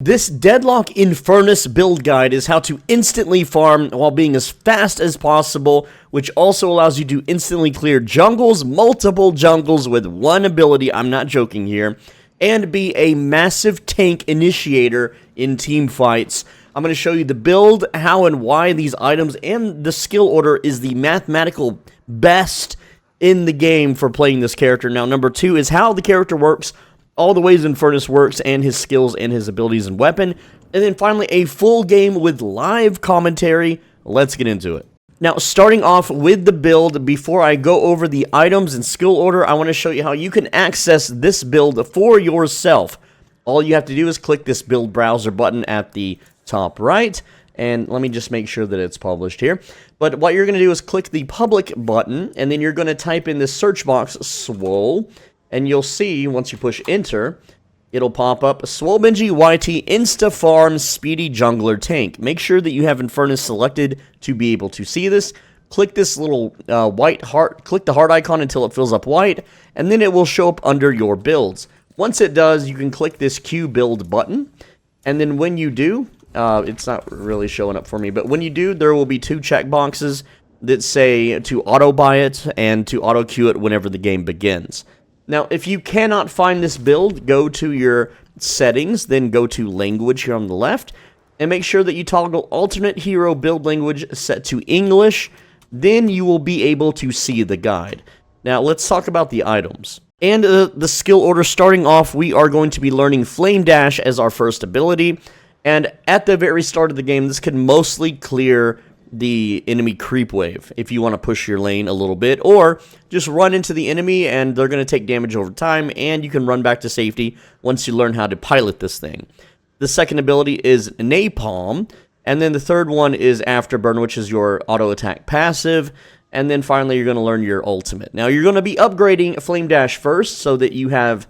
This Deadlock Infernus Build guide is how to instantly farm while being as fast as possible, which also allows you to instantly clear jungles, multiple jungles with one ability, I'm not joking here, and be a massive tank initiator in team fights. I'm going to show you the build, how and why these items, and the skill order is the mathematical best in the game for playing this character. Now, number 2 is how the character works, all the ways Infernus works, and his skills and his abilities and weapon. And then finally, a full game with live commentary. Let's get into it. Now, starting off with the build, before I go over the items and skill order, I want to show you how you can access this build for yourself. All you have to do is click this build browser button at the top right. And let me just make sure that it's published here. But what you're going to do is click the public button, and then you're going to type in this search box, Swole. And you'll see, once you push enter, it'll pop up, Swobenji YT Insta-Farm Speedy Jungler Tank. Make sure that you have Infernus selected to be able to see this. Click this little white heart, click the heart icon until it fills up white, and then it will show up under your builds. Once it does, you can click this Q build button, and then when you do, it's not really showing up for me, but when you do, there will be 2 checkboxes that say to auto buy it and to auto queue it whenever the game begins. Now, if you cannot find this build, go to your settings, then go to language here on the left, and make sure that you toggle alternate hero build language set to English. Then you will be able to see the guide. Now, let's talk about the items. And the skill order, starting off, we are going to be learning Flame Dash as our first ability. And at the very start of the game, this can mostly clear the enemy creep wave if you want to push your lane a little bit, or just run into the enemy and they're going to take damage over time, and you can run back to safety once you learn how to pilot this thing. The second ability is Napalm, and then the third one is Afterburn, which is your auto attack passive, and then finally you're going to learn your ultimate. Now you're going to be upgrading Flame Dash first so that you have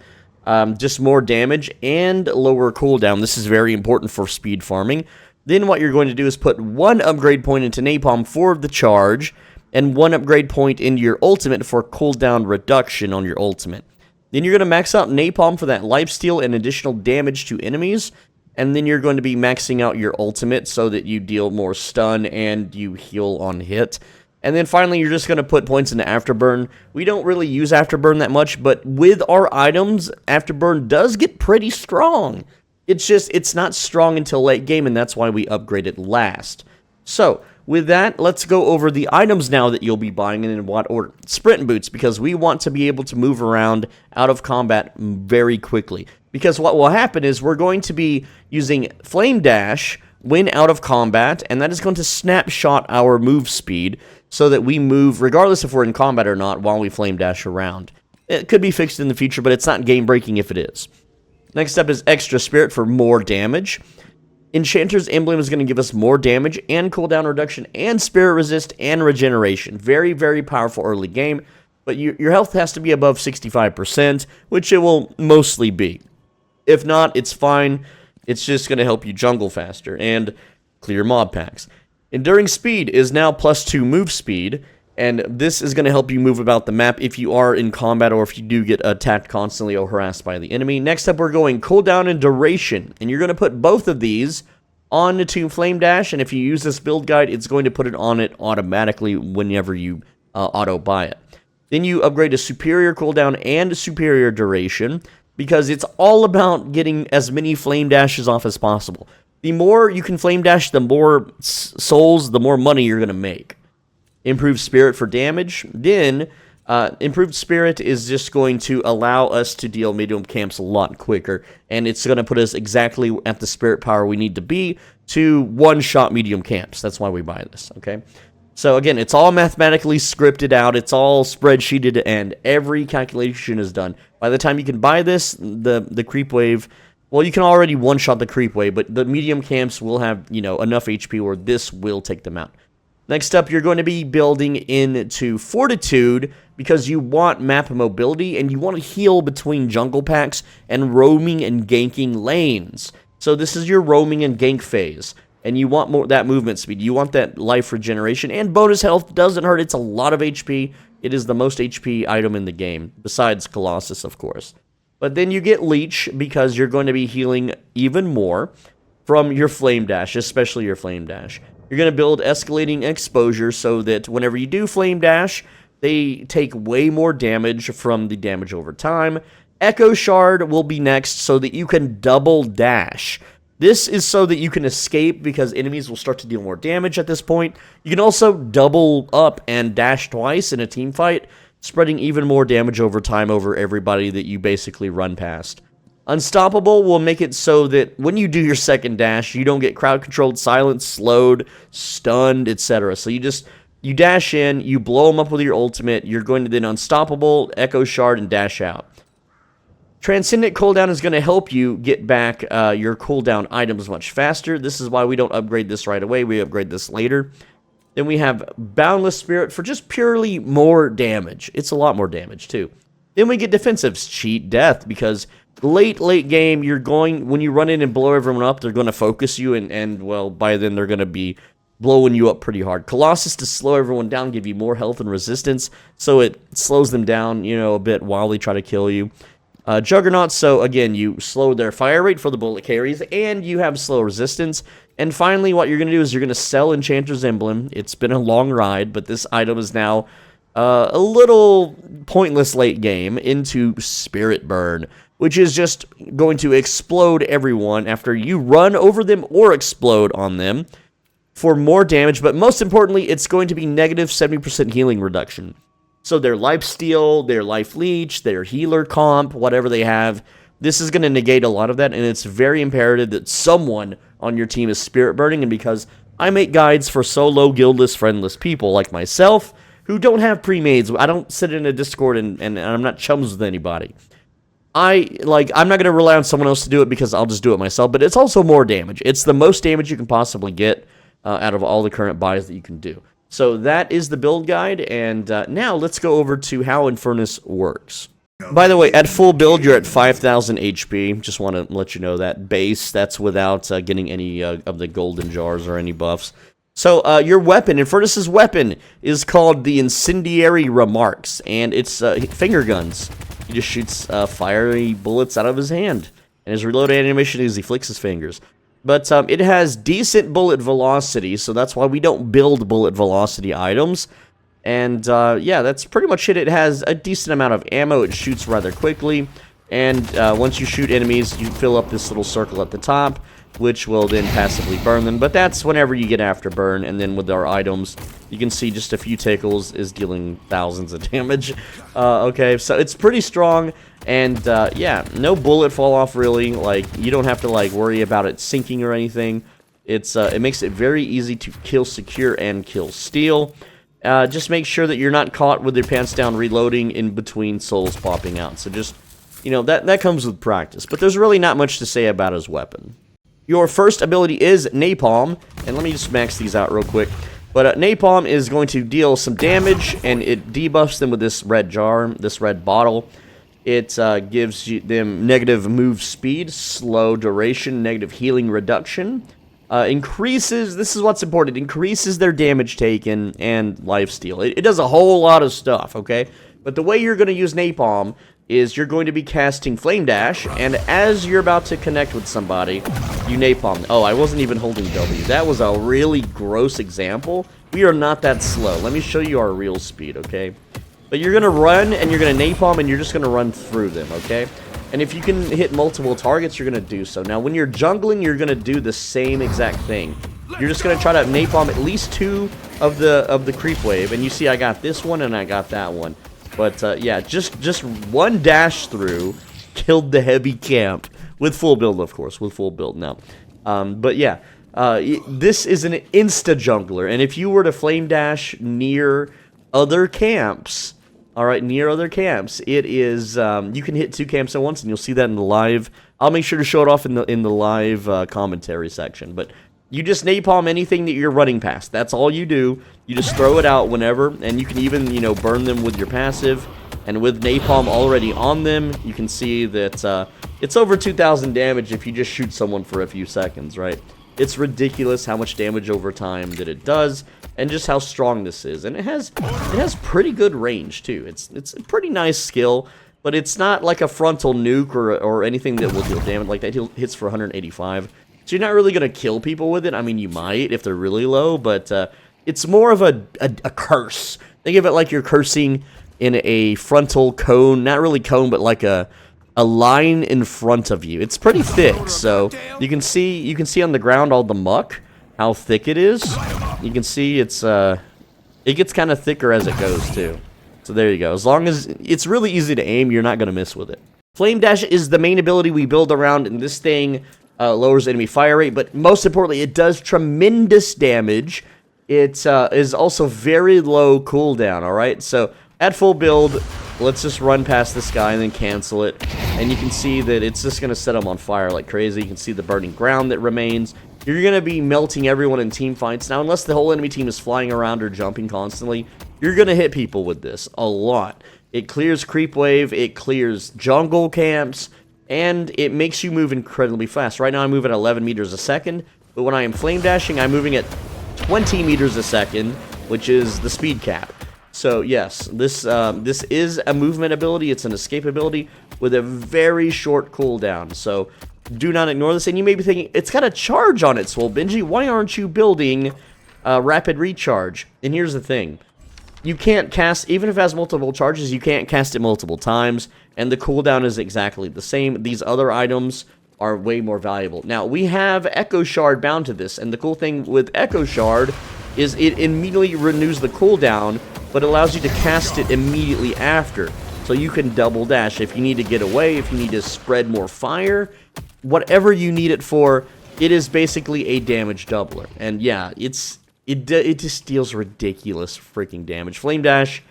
just more damage and lower cooldown. This is very important for speed farming. Then what you're going to do is put 1 upgrade point into Napalm for the charge, and 1 upgrade point into your ultimate for cooldown reduction on your ultimate. Then you're going to max out Napalm for that lifesteal and additional damage to enemies, and then you're going to be maxing out your ultimate so that you deal more stun and you heal on hit. And then finally, you're just going to put points into Afterburn. We don't really use Afterburn that much, but with our items, Afterburn does get pretty strong. It's just, it's not strong until late game, and that's why we upgrade it last. So, with that, let's go over the items now that you'll be buying and in what order. Sprint boots, because we want to be able to move around out of combat very quickly. Because what will happen is we're going to be using Flame Dash when out of combat, and that is going to snapshot our move speed so that we move, regardless if we're in combat or not, while we Flame Dash around. It could be fixed in the future, but it's not game-breaking if it is. Next up is Extra Spirit for more damage. Enchanter's Emblem is going to give us more damage and cooldown reduction and spirit resist and regeneration. Very, very powerful early game, but your health has to be above 65%, which it will mostly be. If not, it's fine. It's just going to help you jungle faster and clear mob packs. Enduring Speed is now +2 move speed, and this is going to help you move about the map if you are in combat or if you do get attacked constantly or harassed by the enemy. Next up, we're going cooldown and duration, and you're going to put both of these on to Flame Dash, and if you use this build guide, it's going to put it on it automatically whenever you auto buy it. Then you upgrade to superior cooldown and superior duration, because it's all about getting as many Flame Dashes off as possible. The more you can Flame Dash, the more souls, the more money you're going to make. Improved Spirit for damage. Then, Improved Spirit is just going to allow us to deal medium camps a lot quicker, and it's going to put us exactly at the spirit power we need to be to one-shot medium camps. That's why we buy this, okay? So again, it's all mathematically scripted out, it's all spreadsheeted, and every calculation is done. By the time you can buy this, the creep wave, well, you can already one-shot the creep wave, but the medium camps will have, you know, enough HP where this will take them out. Next up, you're going to be building into Fortitude because you want map mobility and you want to heal between jungle packs and roaming and ganking lanes. So this is your roaming and gank phase, and you want more that movement speed. You want that life regeneration, and bonus health doesn't hurt. It's a lot of HP. It is the most HP item in the game, besides Colossus, of course. But then you get Leech because you're going to be healing even more from your Flame Dash, especially your Flame Dash. You're going to build escalating exposure so that whenever you do Flame Dash, they take way more damage from the damage over time. Echo Shard will be next so that you can double dash. This is so that you can escape because enemies will start to deal more damage at this point. You can also double up and dash twice in a team fight, spreading even more damage over time over everybody that you basically run past. Unstoppable will make it so that when you do your second dash, you don't get crowd controlled, silenced, slowed, stunned, etc. So you dash in, you blow them up with your ultimate, you're going to then Unstoppable, Echo Shard, and dash out. Transcendent cooldown is going to help you get back your cooldown items much faster. This is why we don't upgrade this right away, we upgrade this later. Then we have Boundless Spirit for just purely more damage. It's a lot more damage, too. Then we get Defensives, Cheat Death, because late game, when you run in and blow everyone up, they're going to focus you, and well, by then they're going to be blowing you up pretty hard. Colossus to slow everyone down, give you more health and resistance, so it slows them down, a bit while they try to kill you. Juggernaut, so again, you slow their fire rate for the bullet carries, and you have slow resistance. And finally, what you're going to do is you're going to sell Enchanter's Emblem. It's been a long ride, but this item is now a little pointless late game into Spirit Burn, which is just going to explode everyone after you run over them or explode on them for more damage, but most importantly, it's going to be negative 70% healing reduction. So their lifesteal, their life leech, their healer comp, whatever they have, this is going to negate a lot of that, and it's very imperative that someone on your team is spirit burning, and because I make guides for solo, guildless, friendless people like myself who don't have pre-mades, I don't sit in a Discord and I'm not chums with anybody. I'm not going to rely on someone else to do it because I'll just do it myself, but it's also more damage. It's the most damage you can possibly get out of all the current buys that you can do. So that is the build guide, and now let's go over to how Infernus works. By the way, at full build, you're at 5,000 HP. Just want to let you know that base, that's without getting any of the golden jars or any buffs. So your weapon, Infernus' weapon, is called the Incendiary Remarks, and it's finger guns. He just shoots fiery bullets out of his hand, and his reload animation is he flicks his fingers. But it has decent bullet velocity, so that's why we don't build bullet velocity items. And yeah, that's pretty much it. It has a decent amount of ammo. It shoots rather quickly. And once you shoot enemies, you fill up this little circle at the top, which will then passively burn them. But that's whenever you get Afterburn. And then with our items, you can see just a few tickles is dealing thousands of damage. Okay, so it's pretty strong. And yeah, no bullet fall off really. Like, you don't have to worry about it sinking or anything. It makes it very easy to kill secure and kill steal. Just make sure that you're not caught with your pants down reloading in between souls popping out. So just, that comes with practice. But there's really not much to say about his weapon. Your first ability is Napalm, and let me just max these out real quick. But Napalm is going to deal some damage, and it debuffs them with this red jar, this red bottle. It gives them negative move speed, slow duration, negative healing reduction. Increases, this is what's important, increases their damage taken and lifesteal. It does a whole lot of stuff, okay? But the way you're going to use Napalm is you're going to be casting Flame Dash, and as you're about to connect with somebody, you Napalm. Oh, I wasn't even holding W. That was a really gross example. We are not that slow. Let me show you our real speed, okay? But you're going to run, and you're going to Napalm, and you're just going to run through them, okay? And if you can hit multiple targets, you're going to do so. Now, when you're jungling, you're going to do the same exact thing. You're just going to try to Napalm at least 2 of the creep wave. And you see I got this one, and I got that one. But, yeah, just one dash through killed the heavy camp. With full build, of course. With full build now. But, yeah. This is an insta-jungler. And if you were to flame dash near other camps... Alright, near other camps, it is, you can hit 2 camps at once, and you'll see that in the live. I'll make sure to show it off in the live commentary section. But you just napalm anything that you're running past. That's all you do. You just throw it out whenever, and you can even, burn them with your passive. And with napalm already on them, you can see that it's over 2,000 damage if you just shoot someone for a few seconds, right? It's ridiculous how much damage over time that it does, and just how strong this is. And it has pretty good range too. It's a pretty nice skill. but it's not like a frontal nuke or anything that will deal damage. Like, that hits for 185. So you're not really going to kill people with it. I mean, you might if they're really low, but it's more of a curse. Think of it like you're cursing in a frontal cone. Not really cone, but like a line in front of you. It's pretty thick, so you can see on the ground all the muck, how thick it is. You can see it gets kind of thicker as it goes too. So there you go. As long as it's really easy to aim, you're not going to miss with it. Flame Dash is the main ability we build around, and this thing lowers enemy fire rate, but most importantly, it does tremendous damage. It is also very low cooldown, alright? So at full build, let's just run past this guy and then cancel it. And you can see that it's just going to set him on fire like crazy. You can see the burning ground that remains. You're going to be melting everyone in team fights. Now, unless the whole enemy team is flying around or jumping constantly, you're going to hit people with this a lot. It clears creep wave, it clears jungle camps, and it makes you move incredibly fast. Right now, I move at 11 meters a second, but when I am flame dashing, I'm moving at 20 meters a second, which is the speed cap. So yes, this is a movement ability. It's an escape ability with a very short cooldown. So do not ignore this. And you may be thinking, it's got a charge on it, Swole Benji. Why aren't you building rapid recharge? And here's the thing. You can't cast, even if it has multiple charges, you can't cast it multiple times. And the cooldown is exactly the same. These other items are way more valuable. Now, we have Echo Shard bound to this. And the cool thing with Echo Shard is it immediately renews the cooldown, but allows you to cast it immediately after. So you can double dash if you need to get away, if you need to spread more fire, whatever you need it for. It is basically a damage doubler. And yeah, it just deals ridiculous freaking damage. Flame Dash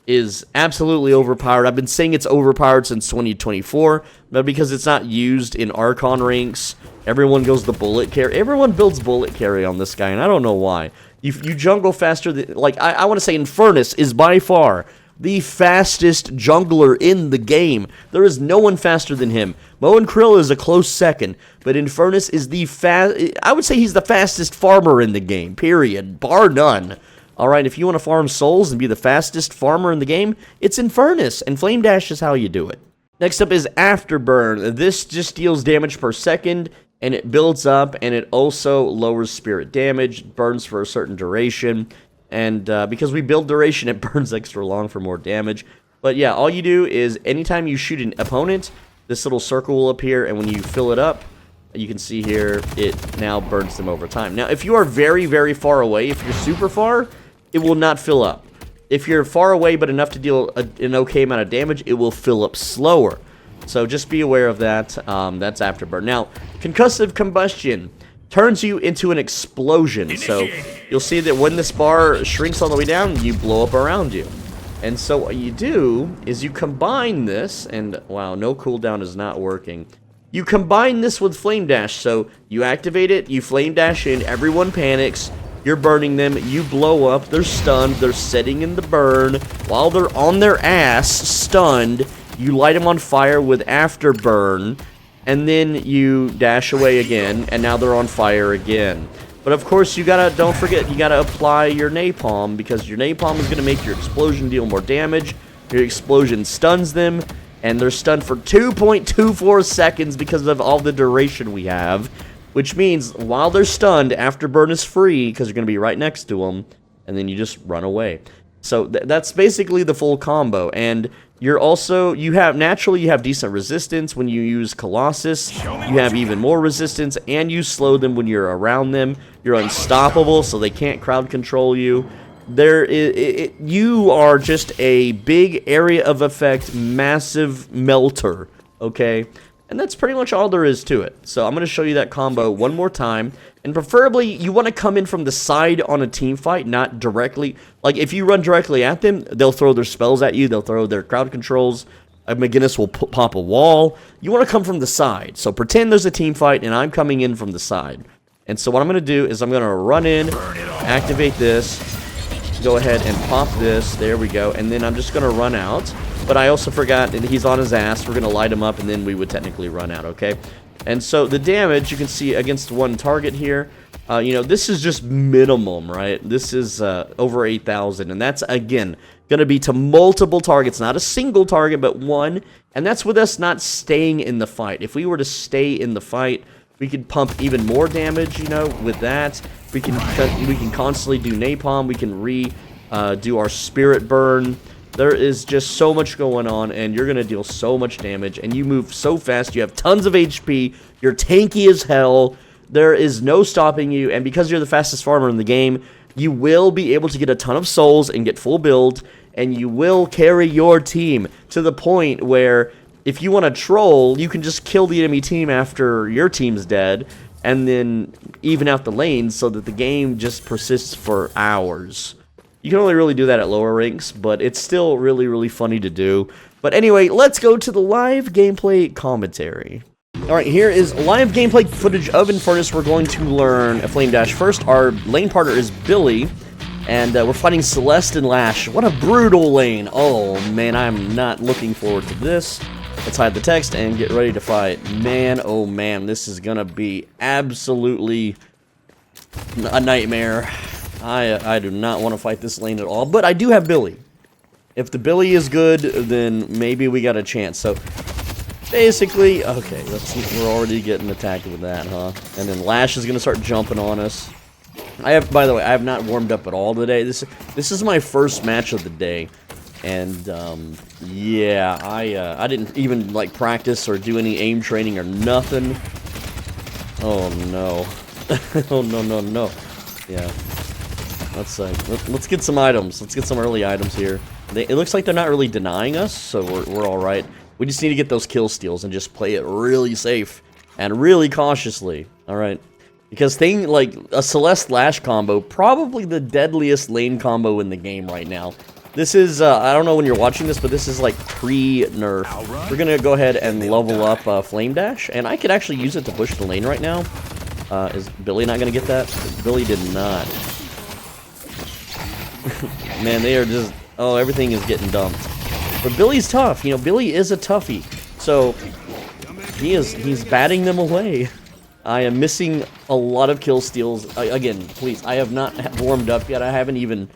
is absolutely overpowered. I've been saying it's overpowered since 2024, but because it's not used in Archon ranks, everyone goes the bullet carry. Everyone builds bullet carry on this guy, and I don't know why. You jungle faster than, like, I want to say Infernus is by far the fastest jungler in the game. There is no one faster than him. Mo and Krill is a close second, but Infernus is I would say he's the fastest farmer in the game, period, bar none. Alright, if you want to farm souls and be the fastest farmer in the game, it's Infernus, and Flame Dash is how you do it. Next up is Afterburn. This just deals damage per second, and it builds up, and it also lowers spirit damage, burns for a certain duration, and because we build duration, it burns extra long for more damage. But yeah, all you do is anytime you shoot an opponent, this little circle will appear, and when you fill it up, you can see here, it now burns them over time. Now, if you are very, very far away, if you're super far, it will not fill up. If you're far away but enough to deal an okay amount of damage, it will fill up slower. So just be aware of that. That's Afterburn. Now, Concussive Combustion turns you into an explosion. So you'll see that when this bar shrinks all the way down, you blow up around you. And so what you do is you combine this, and wow, no cooldown is not working. You combine this with Flame Dash. So you activate it, you Flame Dash in, everyone panics. You're burning them, you blow up, they're stunned, they're setting in the burn. While they're on their ass, stunned, you light them on fire with Afterburn, and then you dash away again, and now they're on fire again. But of course, don't forget, you gotta apply your Napalm, because your Napalm is gonna make your explosion deal more damage. Your explosion stuns them, and they're stunned for 2.24 seconds because of all the duration we have. Which means, while they're stunned, Afterburn is free, because you're going to be right next to them, and then you just run away. So, that's basically the full combo, and you have decent resistance when you use Colossus, you have even more resistance, and you slow them when you're around them. You're unstoppable, so they can't crowd control you. You are just a big area of effect, massive melter, okay? And that's pretty much all there is to it. So I'm going to show you that combo one more time. And preferably, you want to come in from the side on a team fight, not directly. Like, if you run directly at them, they'll throw their spells at you. They'll throw their crowd controls. McGinnis will pop a wall. You want to come from the side. So pretend there's a team fight, and I'm coming in from the side. And so what I'm going to do is I'm going to run in, activate this, go ahead and pop this. There we go. And then I'm just going to run out. But I also forgot that he's on his ass. We're going to light him up, and then we would technically run out, okay? And so the damage, you can see against one target here, this is just minimum, right? This is over 8,000, and that's, again, going to be to multiple targets, not a single target, but one. And that's with us not staying in the fight. If we were to stay in the fight, we could pump even more damage, you know, with that. We can constantly do Napalm. We can do our Spirit Burn. There is just so much going on, and you're going to deal so much damage, and you move so fast. You have tons of HP. You're tanky as hell. There is no stopping you, and because you're the fastest farmer in the game, you will be able to get a ton of souls and get full build, and you will carry your team to the point where if you want to troll, you can just kill the enemy team after your team's dead, and then even out the lanes so that the game just persists for hours. You can only really do that at lower ranks, but it's still really, really funny to do. But anyway, let's go to the live gameplay commentary. Alright, here is live gameplay footage of Infernus. We're going to learn a Flame Dash first. Our lane partner is Billy, and we're fighting Celeste and Lash. What a brutal lane. Oh, man, I'm not looking forward to this. Let's hide the text and get ready to fight. Man, oh man, this is gonna be absolutely a nightmare. I do not want to fight this lane at all, but I do have Billy. If the Billy is good, then maybe we got a chance. So, basically, okay, we're already getting attacked with that, huh? And then Lash is gonna start jumping on us. By the way, I have not warmed up at all today. This is my first match of the day. And, yeah, I didn't even, like, practice or do any aim training or nothing. Oh, no. Oh, no. Yeah. Let's get some items. Let's get some early items here. It looks like they're not really denying us, so we're alright. We just need to get those kill steals and just play it really safe and really cautiously. Alright. Because like, a Celeste Lash combo, probably the deadliest lane combo in the game right now. This is, I don't know when you're watching this, but this is like pre-nerf. We're gonna go ahead and level up Flame Dash, and I could actually use it to push the lane right now. Is Billy not gonna get that? Billy did not. Man, they are just, oh, everything is getting dumped. But Billy's tough, you know, Billy is a toughie. So, he's batting them away. I am missing a lot of kill steals. Again, please, I have not warmed up yet. I haven't even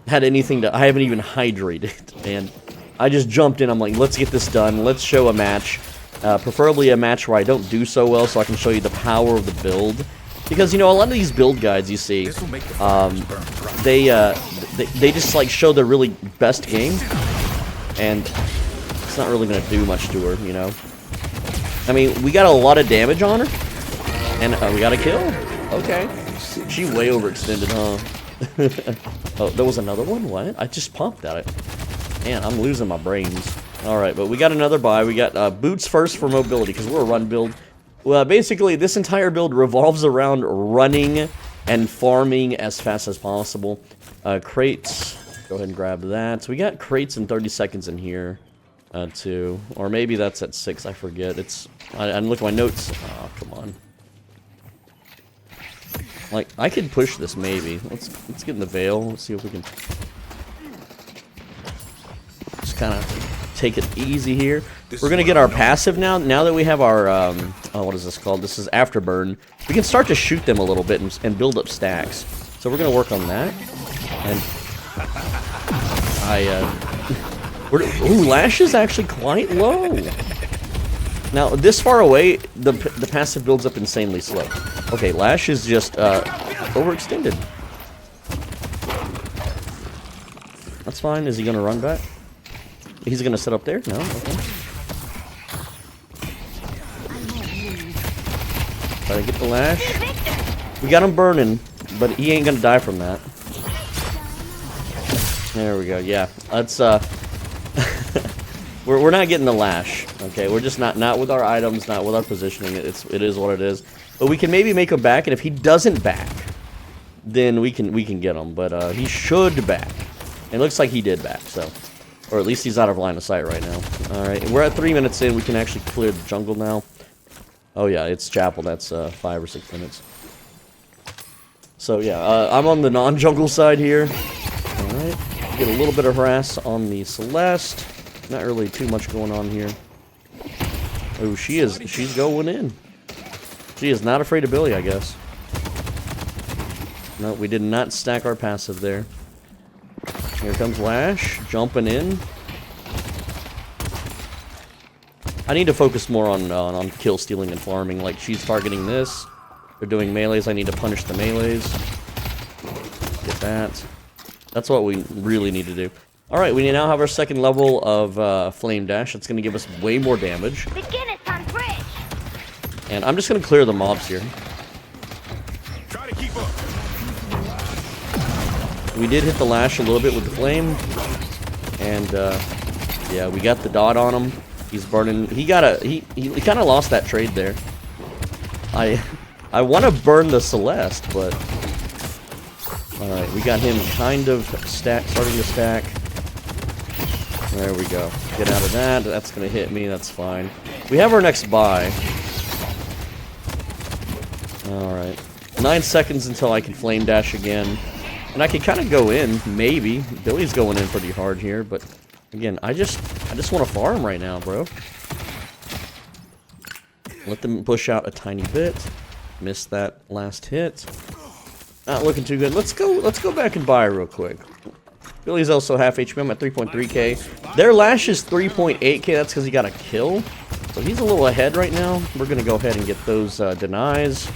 had anything I haven't even hydrated, and I just jumped in. I'm like, let's get this done. Let's show a match, preferably a match where I don't do so well, so I can show you the power of the build. Because, you know, a lot of these build guides you see, they just like show their really best game, and it's not really gonna do much to her, you know. I mean, we got a lot of damage on her, and we got a kill. Okay, she way overextended, huh? Oh, there was another one? What? I just pumped at it. Man, I'm losing my brains. Alright, but we got another buy. We got boots first for mobility, because we're a run build. Well, basically, this entire build revolves around running and farming as fast as possible. Crates. Go ahead and grab that. So we got crates in 30 seconds in here, too. Or maybe that's at 6, I forget. I look at my notes. Oh, come on. Like, I could push this maybe. Let's get in the Veil. Let's see if we can just kind of take it easy here. We're gonna get our passive now. Now that we have our oh, what is this called? This is Afterburn. We can start to shoot them a little bit and build up stacks. So we're gonna work on that. And ooh, Lash is actually quite low. Now, this far away, the passive builds up insanely slow. Okay, Lash is just overextended. That's fine. Is he going to run back? He's going to sit up there? No? Okay. Try to get the Lash. We got him burning, but he ain't going to die from that. There we go. Yeah, that's we're not getting the Lash. Okay, we're just not with our items, not with our positioning. It is what it is. But we can maybe make him back, and if he doesn't back, then we can get him. But he should back. And it looks like he did back, so, or at least he's out of line of sight right now. All right, we're at 3 minutes in. We can actually clear the jungle now. Oh yeah, it's Chapel. That's 5 or 6 minutes. So yeah, I'm on the non-jungle side here. All right, get a little bit of harass on the Celeste. Not really too much going on here. Oh, she's going in. She is not afraid of Billy, I guess. No, we did not stack our passive there. Here comes Lash, jumping in. I need to focus more on kill stealing and farming. Like, she's targeting this. They're doing melees. I need to punish the melees. Get that. That's what we really need to do. Alright, we now have our second level of Flame Dash. It's going to give us way more damage. And I'm just going to clear the mobs here. Try to keep up. We did hit the Lash a little bit with the Flame. And, yeah, we got the dot on him. He's burning. He kind of lost that trade there. I want to burn the Celeste, but... Alright, we got him kind of starting to stack. There we go. Get out of that. That's going to hit me. That's fine. We have our next buy. Alright. 9 seconds until I can Flame Dash again. And I can kind of go in, maybe. Billy's going in pretty hard here, but... Again, I just want to farm right now, bro. Let them push out a tiny bit. Missed that last hit. Not looking too good. Let's go back and buy real quick. Billy's also half HP. I'm at 3.3k. Their Lash is 3.8k. That's because he got a kill. So he's a little ahead right now. We're going to go ahead and get those denies.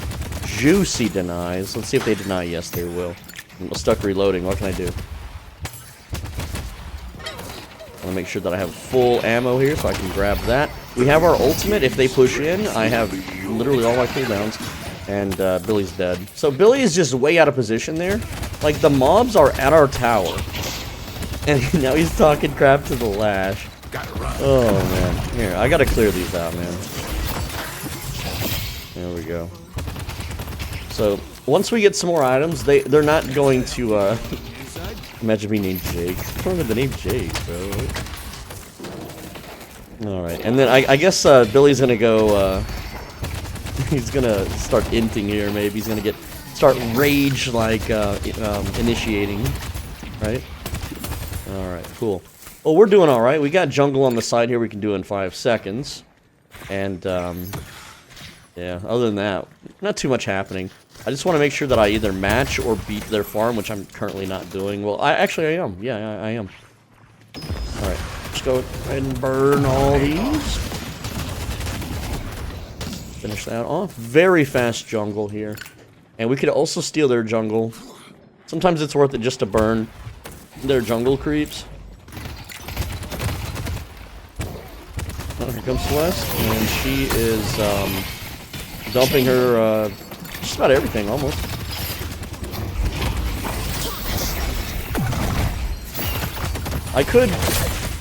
Juicy denies. Let's see if they deny. Yes, they will. I'm stuck reloading. What can I do? I want to make sure that I have full ammo here so I can grab that. We have our ultimate. If they push in, I have literally all my cooldowns. And Billy's dead. So Billy is just way out of position there. Like, the mobs are at our tower. And now he's talking crap to the Lash. Oh, man. Here, I gotta clear these out, man. There we go. So, once we get some more items, they're not going to, imagine me named Jake. What's wrong with the name Jake, bro? Alright, and then I guess Billy's gonna go, he's gonna start inting here, maybe. He's gonna start rage, like, initiating, right? Alright, cool. Well, we're doing alright. We got jungle on the side here we can do in 5 seconds. And, yeah, other than that, not too much happening. I just want to make sure that I either match or beat their farm, which I'm currently not doing. Well, actually I am. Yeah, I am. Alright, let's go ahead and burn all these. Finish that off. Very fast jungle here. And we could also steal their jungle. Sometimes it's worth it just to burn their jungle creeps. Oh, here comes Celeste. And she is dumping her just about everything, almost. I could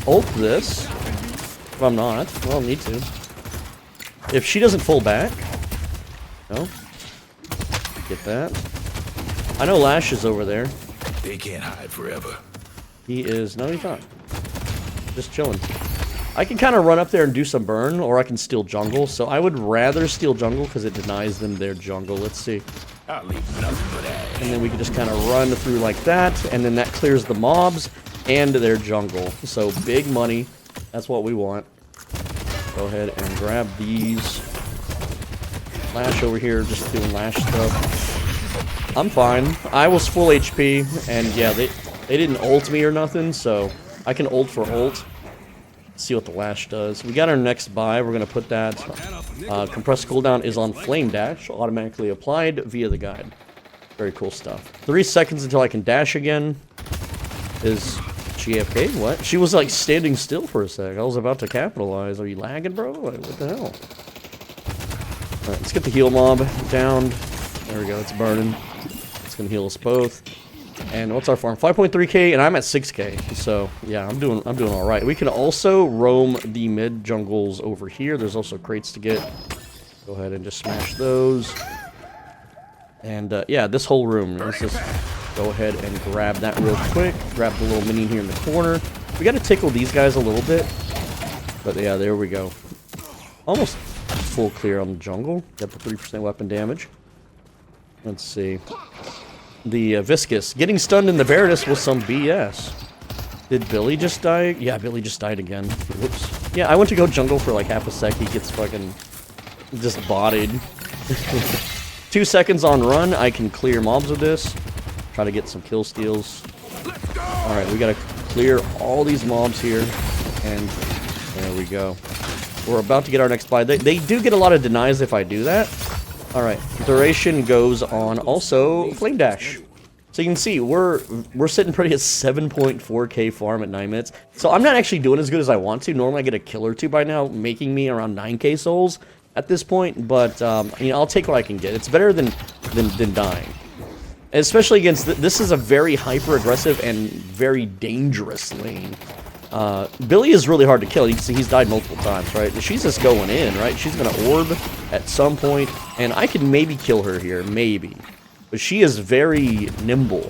ult this, if I'm not. Well, I'll need to. If she doesn't pull back. No. Get that. I know Lash is over there. They can't hide forever. He is... No, he's not. Just chilling. I can kind of run up there and do some burn, or I can steal jungle. So I would rather steal jungle because it denies them their jungle. Let's see. I'll leave nothing but that. And then we can just kind of run through like that, and then that clears the mobs and their jungle. So big money. That's what we want. Go ahead and grab these. Lash over here, just doing Lash stuff. I'm fine. I was full HP, and yeah, they didn't ult me or nothing, so I can ult for ult. See what the Lash does. We got our next buy. We're going to put that. Compressed cooldown is on Flame Dash, automatically applied via the guide. Very cool stuff. 3 seconds until I can dash again. Is she AFK? What? She was like standing still for a sec. I was about to capitalize. Are you lagging, bro? Like, what the hell? Alright, let's get the heal mob downed. There we go. It's burning. It's going to heal us both. And what's our farm? 5.3k, and I'm at 6k. So yeah, I'm doing all right. We can also roam the mid jungles over here. There's also crates to get. Go ahead and just smash those. And yeah, this whole room. Let's just go ahead and grab that real quick. Grab the little minion here in the corner. We got to tickle these guys a little bit. But yeah, there we go. Almost full clear on the jungle. Got the 3% weapon damage. Let's see. The Viscous. Getting stunned in the Veritas was some BS. Did Billy just die? Yeah, Billy just died again. Whoops. Yeah, I went to go jungle for like half a sec. He gets fucking just bodied. 2 seconds on run. I can clear mobs with this. Try to get some kill steals. Alright, we gotta clear all these mobs here. And there we go. We're about to get our next buy. They do get a lot of denies if I do that. Alright, duration goes on also Flame Dash. So you can see, we're sitting pretty at 7.4k farm at 9 minutes. So I'm not actually doing as good as I want to. Normally I get a kill or two by now, making me around 9k souls at this point. But, you know, I'll take what I can get. It's better than dying. Especially against, this is a very hyper-aggressive and very dangerous lane. Billy is really hard to kill. You can see he's died multiple times, right? She's just going in, right? She's going to orb at some point, and I can maybe kill her here, maybe. But she is very nimble.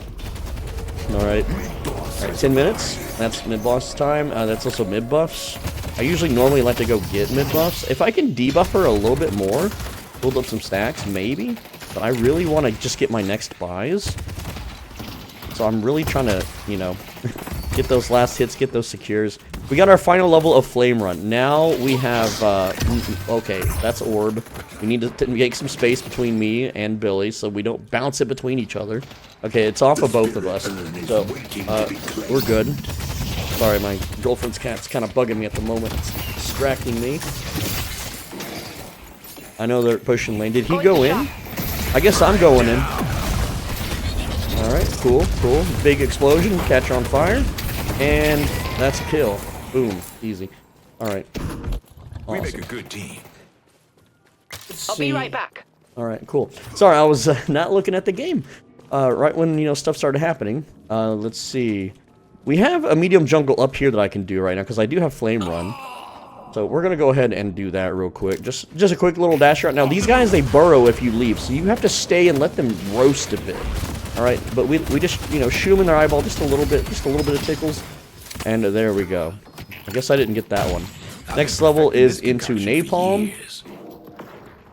Alright. Alright, 10 minutes. That's mid-boss time. That's also mid-buffs. I usually normally like to go get mid-buffs. If I can debuff her a little bit more, build up some stacks, maybe. But I really want to just get my next buys. So I'm really trying to, you know, get those last hits, get those secures. We got our final level of Flame Run. Now we have, okay, that's Orb. We need to make some space between me and Billy so we don't bounce it between each other. Okay, it's off of both of us. So, we're good. Sorry, my girlfriend's cat's kind of bugging me at the moment. It's distracting me. I know they're pushing lane. Did he go in? I guess I'm going in. Alright, cool, cool. Big explosion, catch on fire. And that's a kill. Boom, easy. Alright. Awesome. We make a good team. I'll be right back. Alright, cool. Sorry, I was not looking at the game. Right when, you know, stuff started happening. Let's see. We have a medium jungle up here that I can do right now, because I do have Flame Run. So we're going to go ahead and do that real quick. Just a quick little dash right now. These guys, they burrow if you leave, so you have to stay and let them roast a bit. Alright, but we just, you know, shoot them in their eyeball just a little bit of tickles. And there we go. I guess I didn't get that one. Next level is into Napalm.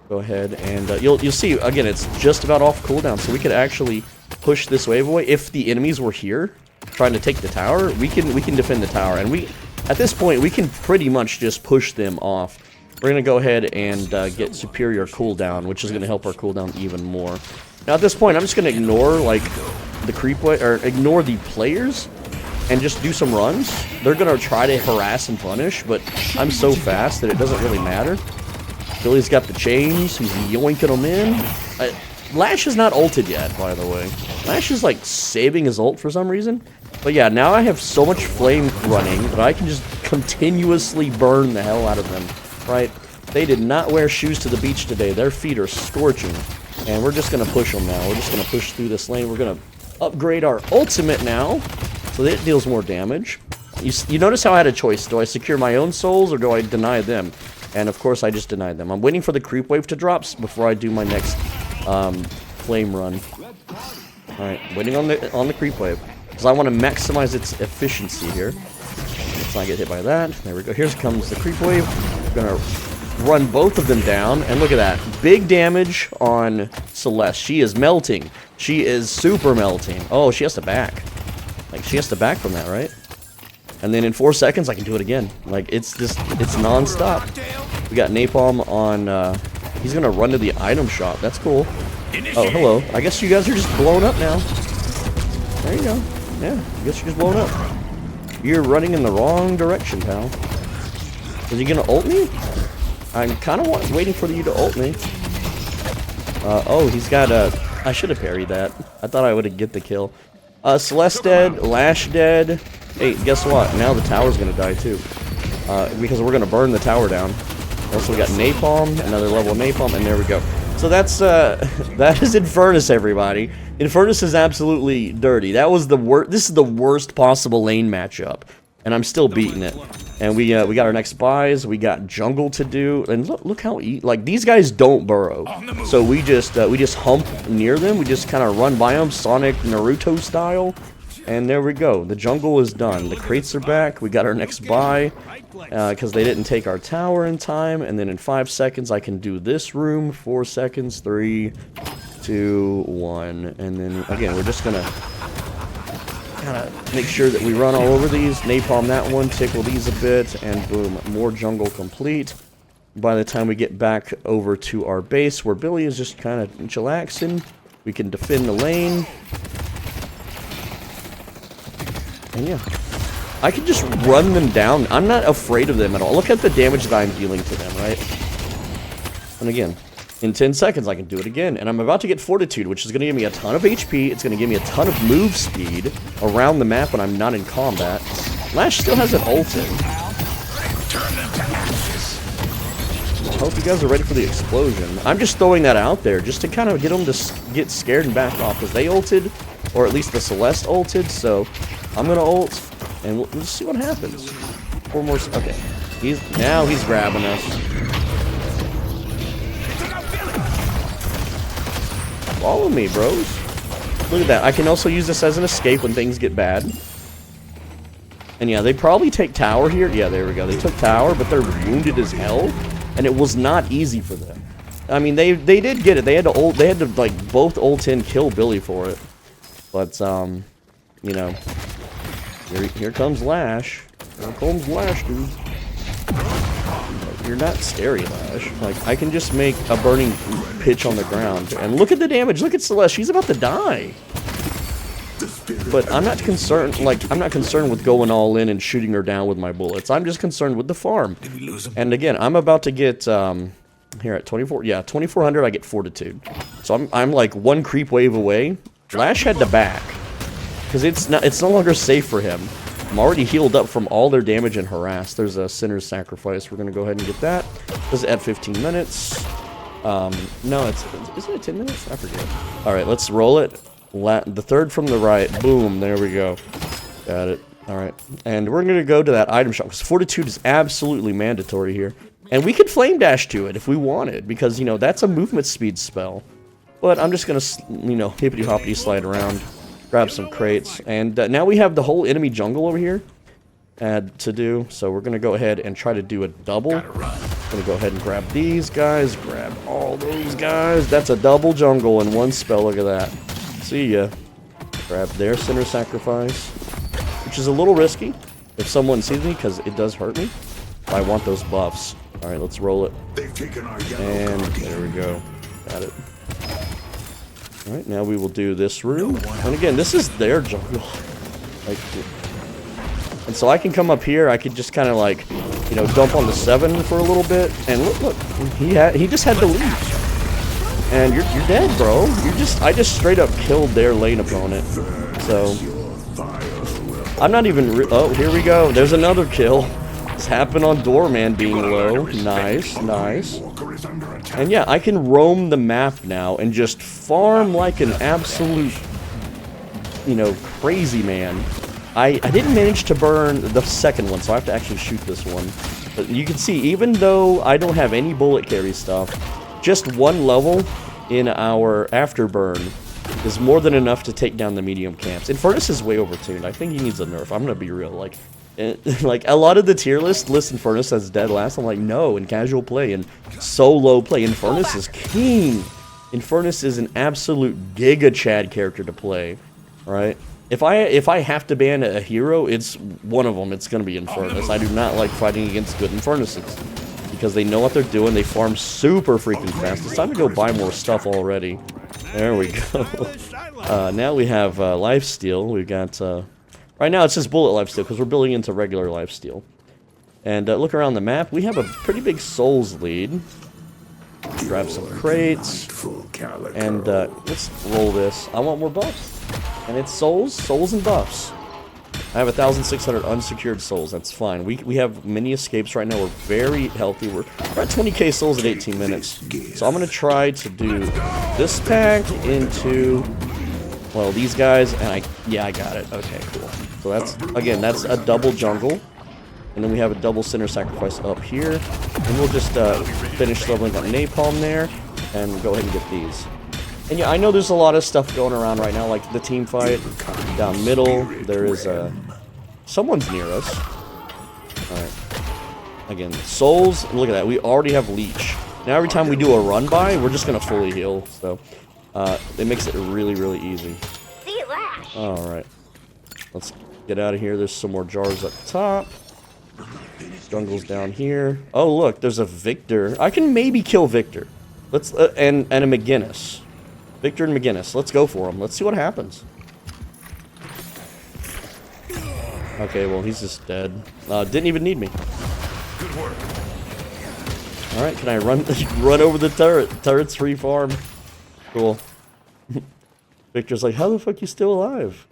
Go ahead and you'll see again. It's just about off cooldown, so we could actually push this wave away. If the enemies were here trying to take the tower, we can defend the tower, and at this point we can pretty much just push them off. We're gonna go ahead and get superior cooldown, which is gonna help our cooldown even more. Now at this point, I'm just gonna ignore like the creep way, or ignore the players, and just do some runs. They're gonna try to harass and punish, but I'm so fast that it doesn't really matter. Billy's got the chains, he's yoinking them in. Lash is not ulted yet, by the way. Lash is like saving his ult for some reason. But yeah, now I have so much flame running that I can just continuously burn the hell out of them, right? They did not wear shoes to the beach today. Their feet are scorching. And we're just gonna push them now. We're just gonna push through this lane. We're gonna upgrade our ultimate now, so that it deals more damage. You notice how I had a choice. Do I secure my own souls or do I deny them? And of course I just denied them. I'm waiting for the creep wave to drop before I do my next flame run. Alright, waiting on the creep wave. Because I want to maximize its efficiency here. Let's not get hit by that. There we go. Here comes the creep wave. We're gonna run both of them down, and look at that. Big damage on Celeste. She is melting. She is super melting. Oh, she has to back. Like, she has to back from that, right? And then in 4 seconds, I can do it again. Like, it's non-stop. We got Napalm on, he's gonna run to the item shop. That's cool. Oh, hello. I guess you guys are just blown up now. There you go. Yeah, I guess you're just blown up. You're running in the wrong direction, pal. Is he gonna ult me? I'm kind of waiting for you to ult me. Oh, he's got a... I should have parried that. I thought I would get the kill. Celeste dead, Lash dead. Hey, guess what? Now the tower's gonna die too. Because we're gonna burn the tower down. Also, we got Napalm, another level of Napalm, and there we go. So that's, that is Infernus, everybody. Infernus is absolutely dirty. That was the worst... This is the worst possible lane matchup. And I'm still beating it. And we got our next buys. We got jungle to do. And look how... Like, these guys don't burrow. So we just hump near them. We just kind of run by them, Sonic Naruto style. And there we go. The jungle is done. The crates are back. We got our next buy. Because they didn't take our tower in time. And then in 5 seconds, I can do this room. 4 seconds. 3, 2, 1. And then, again, we're just going to kind of make sure that we run all over these. Napalm that one. Tickle these a bit. And boom. More jungle complete. By the time we get back over to our base, where Billy is just kind of chillaxing, we can defend the lane. And yeah, I can just run them down. I'm not afraid of them at all. Look at the damage that I'm dealing to them, right? And again, in 10 seconds I can do it again. And I'm about to get Fortitude, which is going to give me a ton of HP. It's going to give me a ton of move speed around the map when I'm not in combat. Lash still hasn't ulted. I hope you guys are ready for the explosion. I'm just throwing that out there just to kind of get them to get scared and back off, because they ulted, or at least the Celeste ulted, so I'm going to ult, and we'll just see what happens. 4 more... Okay. Now he's grabbing us. Follow me, bros. Look at that. I can also use this as an escape when things get bad. And yeah, they probably take tower here. Yeah, there we go. They took tower, but they're wounded as hell. And it was not easy for them. I mean, they did get it. They had to ult. They had to like both ult in, kill Billy for it. But you know, here comes Lash. Here comes Lash, dude. You're not scary, Lash. Like, I can just make a burning pitch on the ground. And look at the damage. Look at Celeste. She's about to die. But I'm not concerned, like, I'm not concerned with going all in and shooting her down with my bullets. I'm just concerned with the farm. And again, I'm about to get, here at 24, yeah, 2400, I get Fortitude. So I'm like 1 creep wave away. Lash had to back. Because it's no longer safe for him. I'm already healed up from all their damage and harass. There's a Sinner's Sacrifice. We're going to go ahead and get that. This is at 15 minutes. No, isn't it 10 minutes? I forget. Alright, let's roll it. The third from the right. Boom. There we go. Got it. Alright. And we're going to go to that item shop, because Fortitude is absolutely mandatory here. And we could Flame Dash to it if we wanted, because, you know, that's a movement speed spell. But I'm just going to, you know, hippity-hoppity slide around, grab some crates. And now we have the whole enemy jungle over here to do. So we're going to go ahead and try to do a double. I'm going to go ahead and grab these guys, grab all those guys. That's a double jungle in 1 spell. Look at that. See ya. Grab their Sinner Sacrifice, which is a little risky if someone sees me, because it does hurt me. I want those buffs. Alright, let's roll it. And there we go. Got it. Alright, now we will do this room. And again, this is their jungle. Like, and so I can come up here, I could just kind of like, you know, dump on the 7 for a little bit. And look, he just had to leave. And you're dead, bro. I just straight up killed their lane opponent. So I'm not even oh, here we go. There's another kill. This happened on Doorman being low. Nice, nice. And yeah, I can roam the map now and just farm like an absolute, you know, crazy man. I didn't manage to burn the second one, so I have to actually shoot this one. But you can see, even though I don't have any bullet carry stuff, just 1 level in our Afterburn is more than enough to take down the medium camps. Infernus is way overtuned. I think he needs a nerf. I'm gonna be real. Like a lot of the tier list Infernus as dead last. I'm like, no, in casual play and solo play, Infernus is king. Infernus is an absolute Giga Chad character to play, right? If I have to ban a hero, it's one of them. It's gonna be Infernus. I do not like fighting against good Infernuses, because they know what they're doing. They farm super freaking fast. It's time to go buy more stuff already. There we go. Now we have lifesteal. We've got... right now it's just bullet lifesteal, because we're building into regular lifesteal. And look around the map. We have a pretty big souls lead. Grab some crates. And let's roll this. I want more buffs. And it's souls and buffs. I have 1,600 unsecured souls. That's fine. We have many escapes right now. We're very healthy. We're at 20k souls at 18 minutes. So I'm going to try to do this pack into, well, these guys. And I got it. Okay, cool. So that's a double jungle. And then we have a double Sinner Sacrifice up here. And we'll just finish leveling up Napalm there. And go ahead and get these. And yeah, I know there's a lot of stuff going around right now, like the team fight down middle. There is someone's near us. Alright. Again, souls. Look at that. We already have leech. Now every time we do a run by, we're just gonna fully heal. So it makes it really, really easy. Alright. Let's get out of here. There's some more jars up top. Jungle's down here. Oh look, there's a Victor. I can maybe kill Victor. Let's and a McGinnis. Victor and McGinnis. Let's go for them. Let's see what happens. Okay, well, he's just dead. Didn't even need me. Good work. Alright, can I run run over the turret? Turret's free farm. Cool. Victor's like, how the fuck you still alive?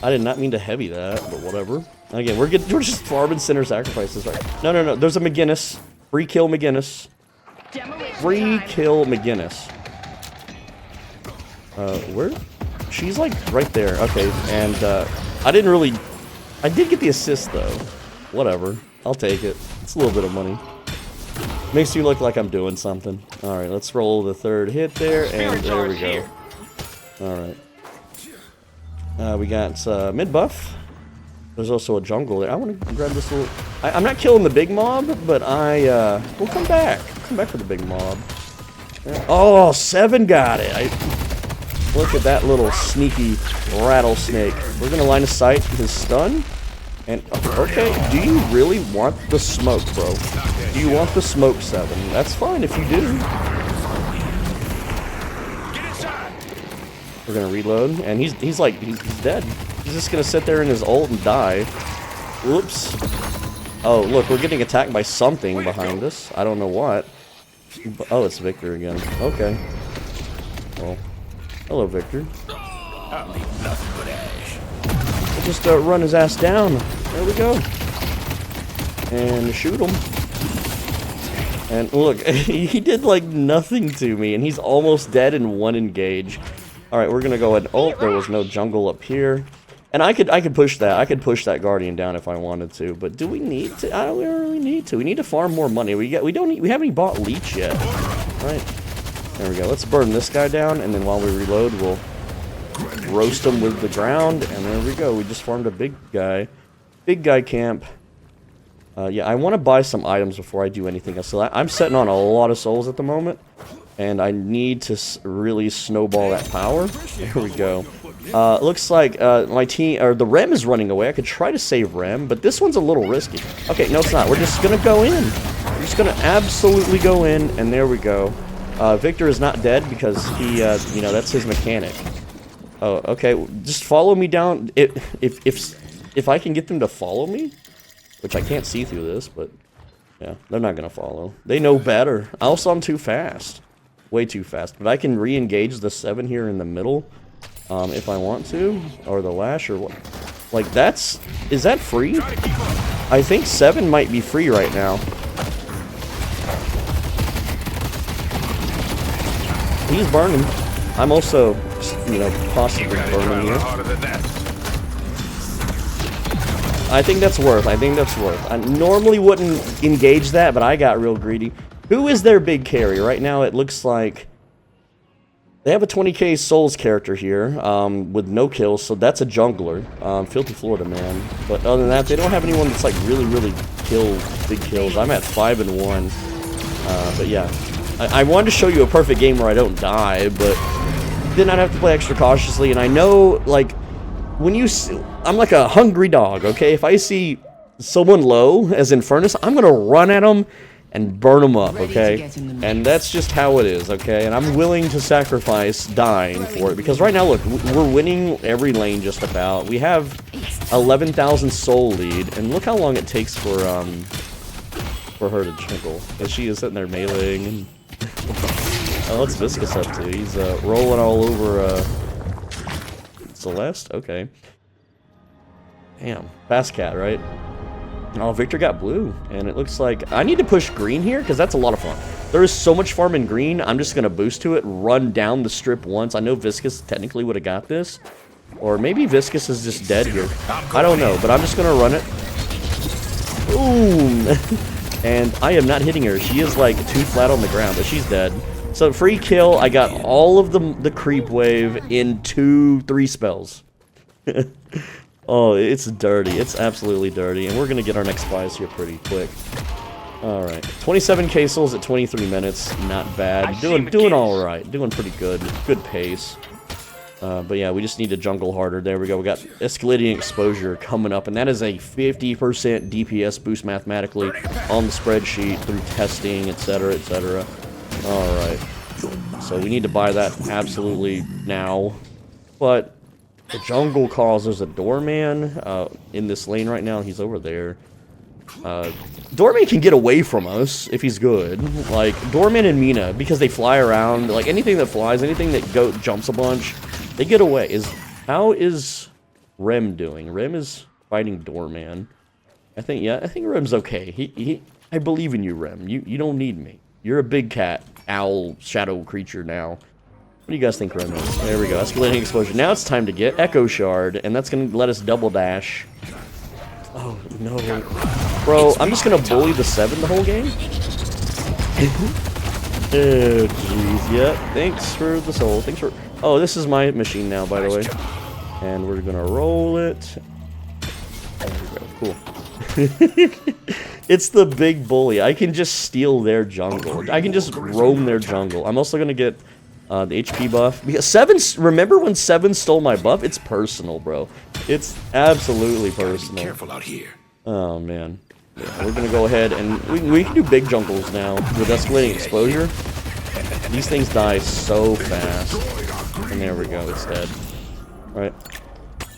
I did not mean to heavy that, but whatever. Again, we're just farming center sacrifices, right? No. There's a McGinnis. Free kill McGinnis. Free kill McGinnis. Where? She's like right there. Okay, and I did get the assist though. Whatever. I'll take it. It's a little bit of money. Makes you look like I'm doing something. Alright, let's roll the third hit there, and there we go. Alright. We got mid buff. There's also a jungle there. I want to grab this little... I'm not killing the big mob, but we'll come back. Come back for the big mob. Oh, 7 got it. Look at that little sneaky rattlesnake. We're going to line of sight his stun. And, okay, do you really want the smoke, bro? Do you want the smoke 7? That's fine if you do. We're gonna reload, and he's dead. He's just gonna sit there in his ult and die. Whoops. Oh, look, we're getting attacked by something behind us. I don't know what. Oh, it's Victor again. Okay. Well, hello, Victor. We'll just run his ass down. There we go. And shoot him. And look, he did like nothing to me, and he's almost dead in 1 engage. Alright, we're gonna go ahead. Oh, there was no jungle up here. And I could push that. I could push that Guardian down if I wanted to, but do we need to? I don't really need to. We need to farm more money. We haven't even bought Leech yet. Right. There we go. Let's burn this guy down, and then while we reload, we'll roast him with the ground, and there we go. We just farmed a big guy. Big guy camp. Yeah, I want to buy some items before I do anything else. So I'm setting on a lot of souls at the moment, and I need to really snowball that power. There we go. Looks like my team, or the Rem is running away. I could try to save Rem, but this one's a little risky. Okay, no, it's not. We're just gonna go in. We're just gonna absolutely go in, and there we go. Victor is not dead because he, you know, that's his mechanic. Oh, okay. Just follow me down. If I can get them to follow me. Which I can't see through this, but yeah, they're not gonna follow. They know better. Also, I'm too fast. Way too fast. But I can re-engage the 7 here in the middle, if I want to. Or the Lash, or what. Like, is that free? I think 7 might be free right now. He's burning. I'm also, you know, possibly burning here. I think that's worth. I normally wouldn't engage that, but I got real greedy. Who is their big carry? Right now it looks like they have a 20k souls character here with no kills, so that's a jungler. Filthy Florida man. But other than that, they don't have anyone that's like really big kills. I'm at 5 and 1. But yeah, I wanted to show you a perfect game where I don't die, but then I'd have to play extra cautiously, and I know, like, when you see, I'm like a hungry dog, okay? If I see someone low as Infernus, I'm gonna run at them and burn them up, okay? And that's just how it is, okay? And I'm willing to sacrifice dying for it, because right now, look, we're winning every lane just about. We have 11,000 soul lead, and look how long it takes for her to jungle. And she is sitting there meleeing. And oh, what's Viscous up to? He's rolling all over Celeste? Okay. Damn. Fast cat, right? Oh, Victor got blue. And it looks like I need to push green here because that's a lot of fun. There is so much farm in green. I'm just going to boost to it, run down the strip once. I know Viscous technically would have got this. Or maybe Viscous is just dead here. I don't know, but I'm just going to run it. Boom! And I am not hitting her. She is like too flat on the ground, but she's dead. So free kill, I got all of the creep wave in 2-3 spells. Oh, it's dirty. It's absolutely dirty. And we're going to get our next buys here pretty quick. Alright. 27k souls at 23 minutes. Not bad. Doing alright. Doing pretty good. Good pace. But yeah, we just need to jungle harder. There we go. We got escalating exposure coming up, and that is a 50% DPS boost mathematically on the spreadsheet through testing, etc., etc. Alright. So we need to buy that absolutely now. But The jungle calls. There's a doorman in this lane right now. He's over there. Doorman can get away from us if he's good. Like, Doorman and Mina, because they fly around, like, anything that flies, anything that jumps a bunch, they get away. How is Rem doing? Rem is fighting Doorman. I think Rem's okay. I believe in you, Rem. You don't need me. You're a big cat, owl, shadow creature now. What do you guys think Rem is? There we go. Escalating explosion. Now it's time to get Echo Shard, and that's going to let us double dash. Oh, no. Bro, I'm just going to bully the 7 the whole game? Oh, jeez. Yep. Thanks for the soul. Thanks for... Oh, this is my machine now, by the way. And we're going to roll it. There we go. Cool. It's the big bully. I can just steal their jungle. I can just roam their jungle. I'm also going to get the HP buff. Because 7... Remember when 7 stole my buff? It's personal, bro. It's absolutely personal. Careful out here. Oh, man. Yeah, we're going to go ahead and... We can do big jungles now with escalating exposure. These things die so fast. And there we go. It's dead. Alright.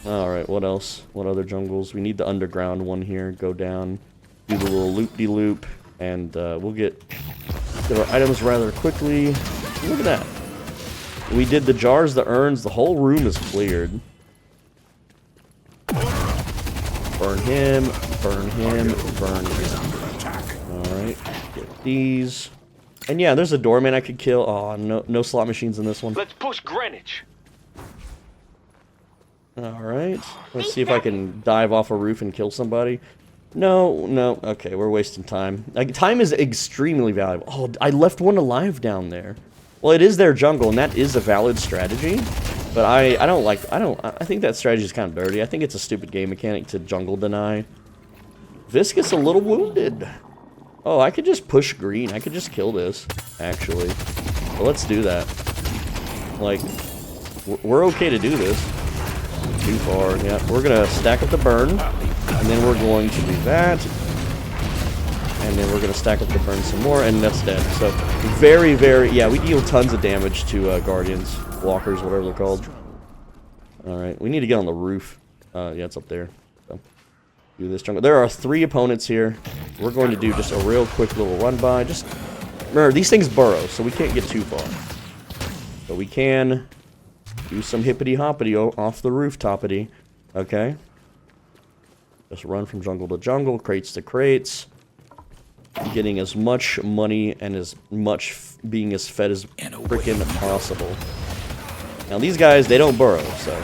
Alright, what else? What other jungles? We need the underground one here. Go down. Do the little loop-de-loop. And we'll get our items rather quickly. Look at that. We did the jars, the urns. The whole room is cleared. Burn him. Burn him. Burn him. Alright. Get these. And yeah, there's a doorman I could kill. Oh, no slot machines in this one. Let's push Greenwich. Alright. Let's see if I can dive off a roof and kill somebody. No. Okay, we're wasting time. Time is extremely valuable. Oh, I left one alive down there. Well, it is their jungle, and that is a valid strategy. But I think that strategy is kind of dirty. I think it's a stupid game mechanic to jungle deny. Viscous a little wounded. Oh, I could just push green. I could just kill this, actually. So let's do that. Like, we're okay to do this. Too far, yeah. We're going to stack up the burn, and then we're going to do that. And then we're going to stack up the burn some more, and that's dead. So, very, yeah, we deal tons of damage to Guardians, Walkers, whatever they're called. Alright, we need to get on the roof. Yeah, it's up there. So, do this jungle. There are 3 opponents here. We're going to do just a real quick little run by. Just remember, these things burrow, so we can't get too far. But we can do some hippity-hoppity off the roof-toppity. Okay? Just run from jungle to jungle, crates to crates. Getting as much money and as much being as fed as freaking possible. Now these guys, they don't burrow, so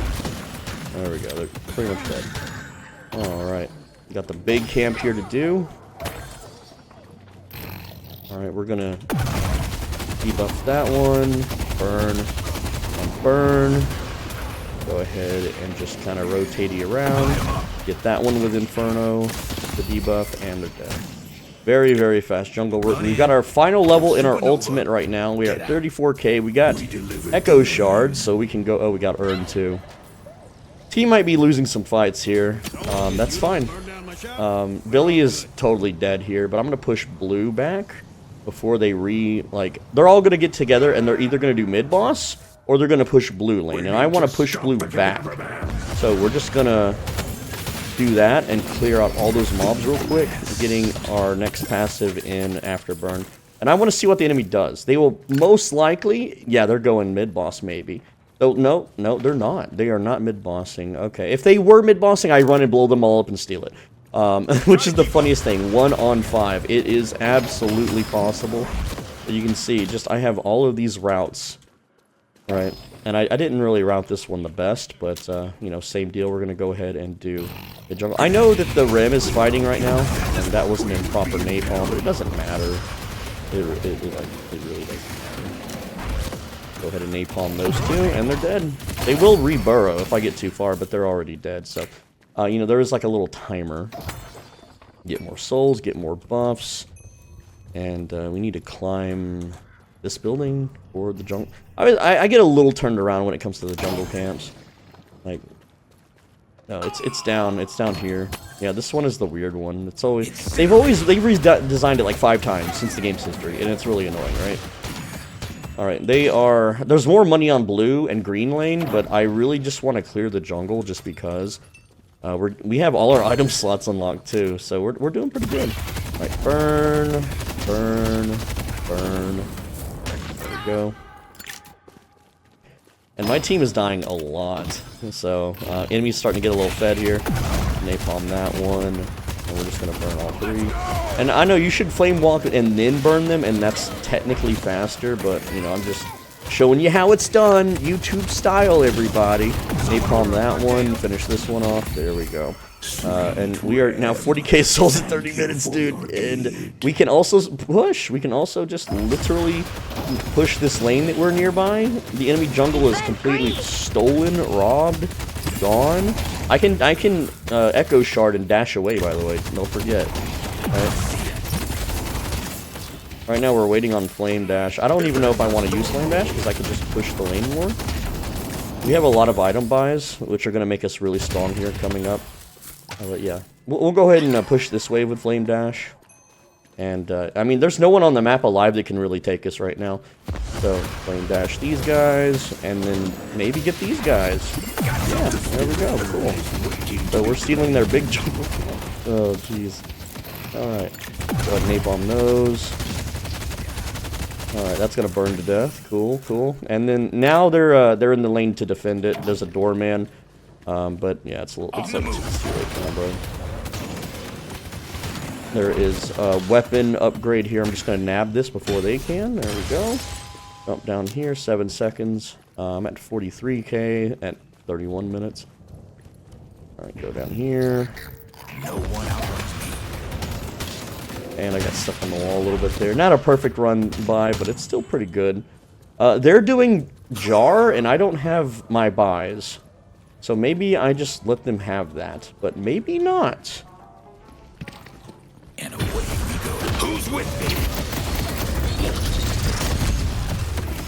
there we go. They're pretty much dead. Alright. Got the big camp here to do. Alright, we're gonna debuff that one. Burn. And burn. Go ahead and just kind of rotate you around. Get that one with Inferno. The debuff, and they're dead. Very, very fast jungle. We got our final level in our ultimate right now. We are at 34k. We got Echo Shard, so we can go... Oh, we got Urn too. Team might be losing some fights here. That's fine. Billy is totally dead here, but I'm going to push Blue back before they they're all going to get together, and they're either going to do mid-boss, or they're going to push Blue lane. And I want to push Blue back. So we're just going to do that and clear out all those mobs real quick, getting our next passive in Afterburn. And I want to see what the enemy does. They will most likely... Yeah, they're going mid-boss maybe. Oh, no, they're not. They are not mid-bossing. Okay, if they were mid-bossing, I'd run and blow them all up and steal it. Which is the funniest thing. 1 on 5. It is absolutely possible. You can see, just I have all of these routes. Right? And I didn't really route this one the best, but, you know, same deal. We're going to go ahead and do the jungle. I know that the Rim is fighting right now, and that wasn't in proper napalm, but it doesn't matter. It really doesn't matter. Go ahead and napalm those 2, and they're dead. They will re-burrow if I get too far, but they're already dead. So, you know, there is like a little timer. Get more souls, get more buffs, and we need to climb this building or the jungle. I get a little turned around when it comes to the jungle camps. Like, no, it's down here. Yeah, this one is the weird one. It's always they've redesigned it like 5 times since the game's history, and it's really annoying, right? Alright, there's more money on blue and green lane, but I really just want to clear the jungle just because. We have all our item slots unlocked too, so we're doing pretty good. Alright, burn, burn, burn. There we go. And my team is dying a lot, so enemies starting to get a little fed here. Napalm that one, and we're just gonna burn all three. And I know you should flame walk and then burn them, and that's technically faster, but you know, I'm just showing you how it's done, YouTube style, everybody. Napalm that one, finish this one off, there we go. And we are now 40k souls in 30 minutes, dude, and we can also push, we can also just literally push this lane that we're nearby. The enemy jungle is completely stolen, robbed, gone. I can echo shard and dash away, by the way, don't forget. Right now we're waiting on flame dash. I don't even know if I want to use flame dash because I could just push the lane more. We have a lot of item buys, which are going to make us really strong here coming up. But yeah, we'll go ahead and push this wave with flame dash. And I mean, there's no one on the map alive that can really take us right now. So flame dash these guys, and then maybe get these guys. Yeah, there we go. Cool. So we're stealing their big jungle. Oh jeez. All right. Go ahead and napalm those. Alright, that's gonna burn to death. Cool, cool. And then now they're in the lane to defend it. There's a doorman. But yeah, it's too late now, bro. There is a weapon upgrade here. I'm just gonna nab this before they can. There we go. Jump down here, 7 seconds. I'm at 43k at 31 minutes. Alright, go down here. No one outruns me. And I got stuck on the wall a little bit there. Not a perfect run by, but it's still pretty good. They're doing jar, and I don't have my buys. So maybe I just let them have that, but maybe not. And away we go. Who's with me?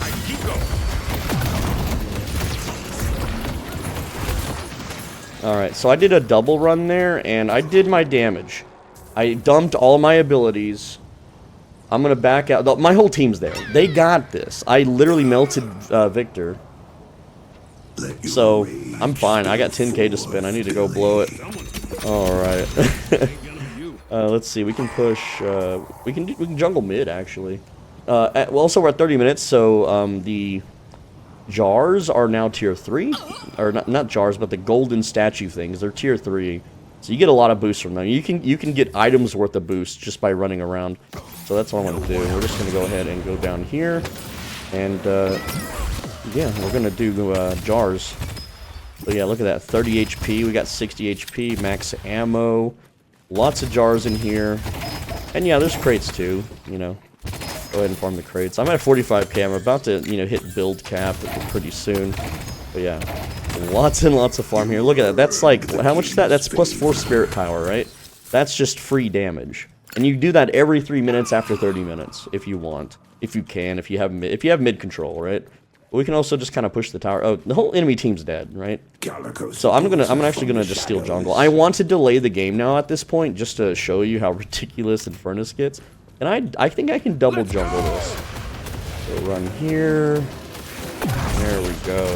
I keep going. Alright, so I did a double run there, and I did my damage. I dumped all my abilities. I'm gonna back out. My whole team's there. They got this. I literally melted Victor. So, I'm fine. I got 10k to spend. I need to go blow it. Alright. Let's see. We can push... we can jungle mid, actually. Well, also, we're at 30 minutes, so the jars are now tier 3. Or, not jars, but the golden statue things. They're tier 3. So you get a lot of boosts from them. You can get items worth of boost just by running around. So that's what I'm going to do. We're just going to go ahead and go down here. And, yeah, we're going to do jars. So yeah, look at that. 30 HP. We got 60 HP. Max ammo. Lots of jars in here. And yeah, there's crates too, you know. Go ahead and farm the crates. I'm at 45k. I'm about to, you know, hit build cap pretty soon. But yeah. Lots and lots of farm here. Look at that. That's like, how much is that? That's plus 4 spirit power, right? That's just free damage. And you do that every 3 minutes after 30 minutes, if you want. If you can, if you have mid control, right? But we can also just kind of push the tower. Oh, the whole enemy team's dead, right? So I'm actually gonna just steal jungle. I want to delay the game now at this point, just to show you how ridiculous Infernus gets. And I think I can double jungle this. So run here. There we go.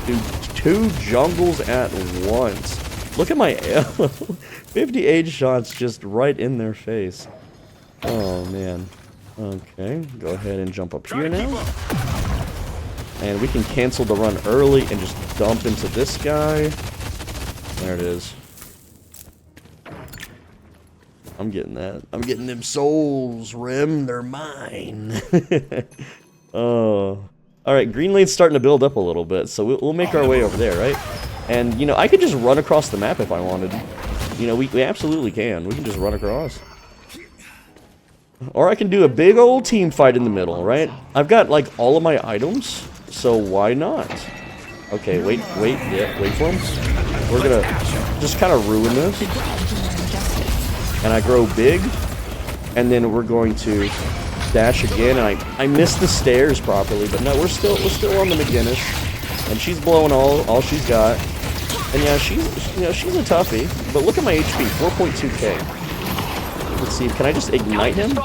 Dude, 2 jungles at once. Look at my 58 shots just right in their face. Oh, man. Okay, go ahead and jump up here now. And we can cancel the run early and just dump into this guy. There it is. I'm getting that. I'm getting them souls, Rim. They're mine. Oh. Alright, green lane's starting to build up a little bit, so we'll make our way over there, right? And, you know, I could just run across the map if I wanted. You know, we absolutely can. We can just run across. Or I can do a big old team fight in the middle, right? I've got, like, all of my items, so why not? Okay, wait for him. We're gonna just kind of ruin this. And I grow big, and then we're going to dash again, and I missed the stairs properly, but no, we're still on the McGinnis, and she's blowing all she's got. And yeah, she's a toughie, but look at my HP, 4.2k. Let's see, can I just ignite him?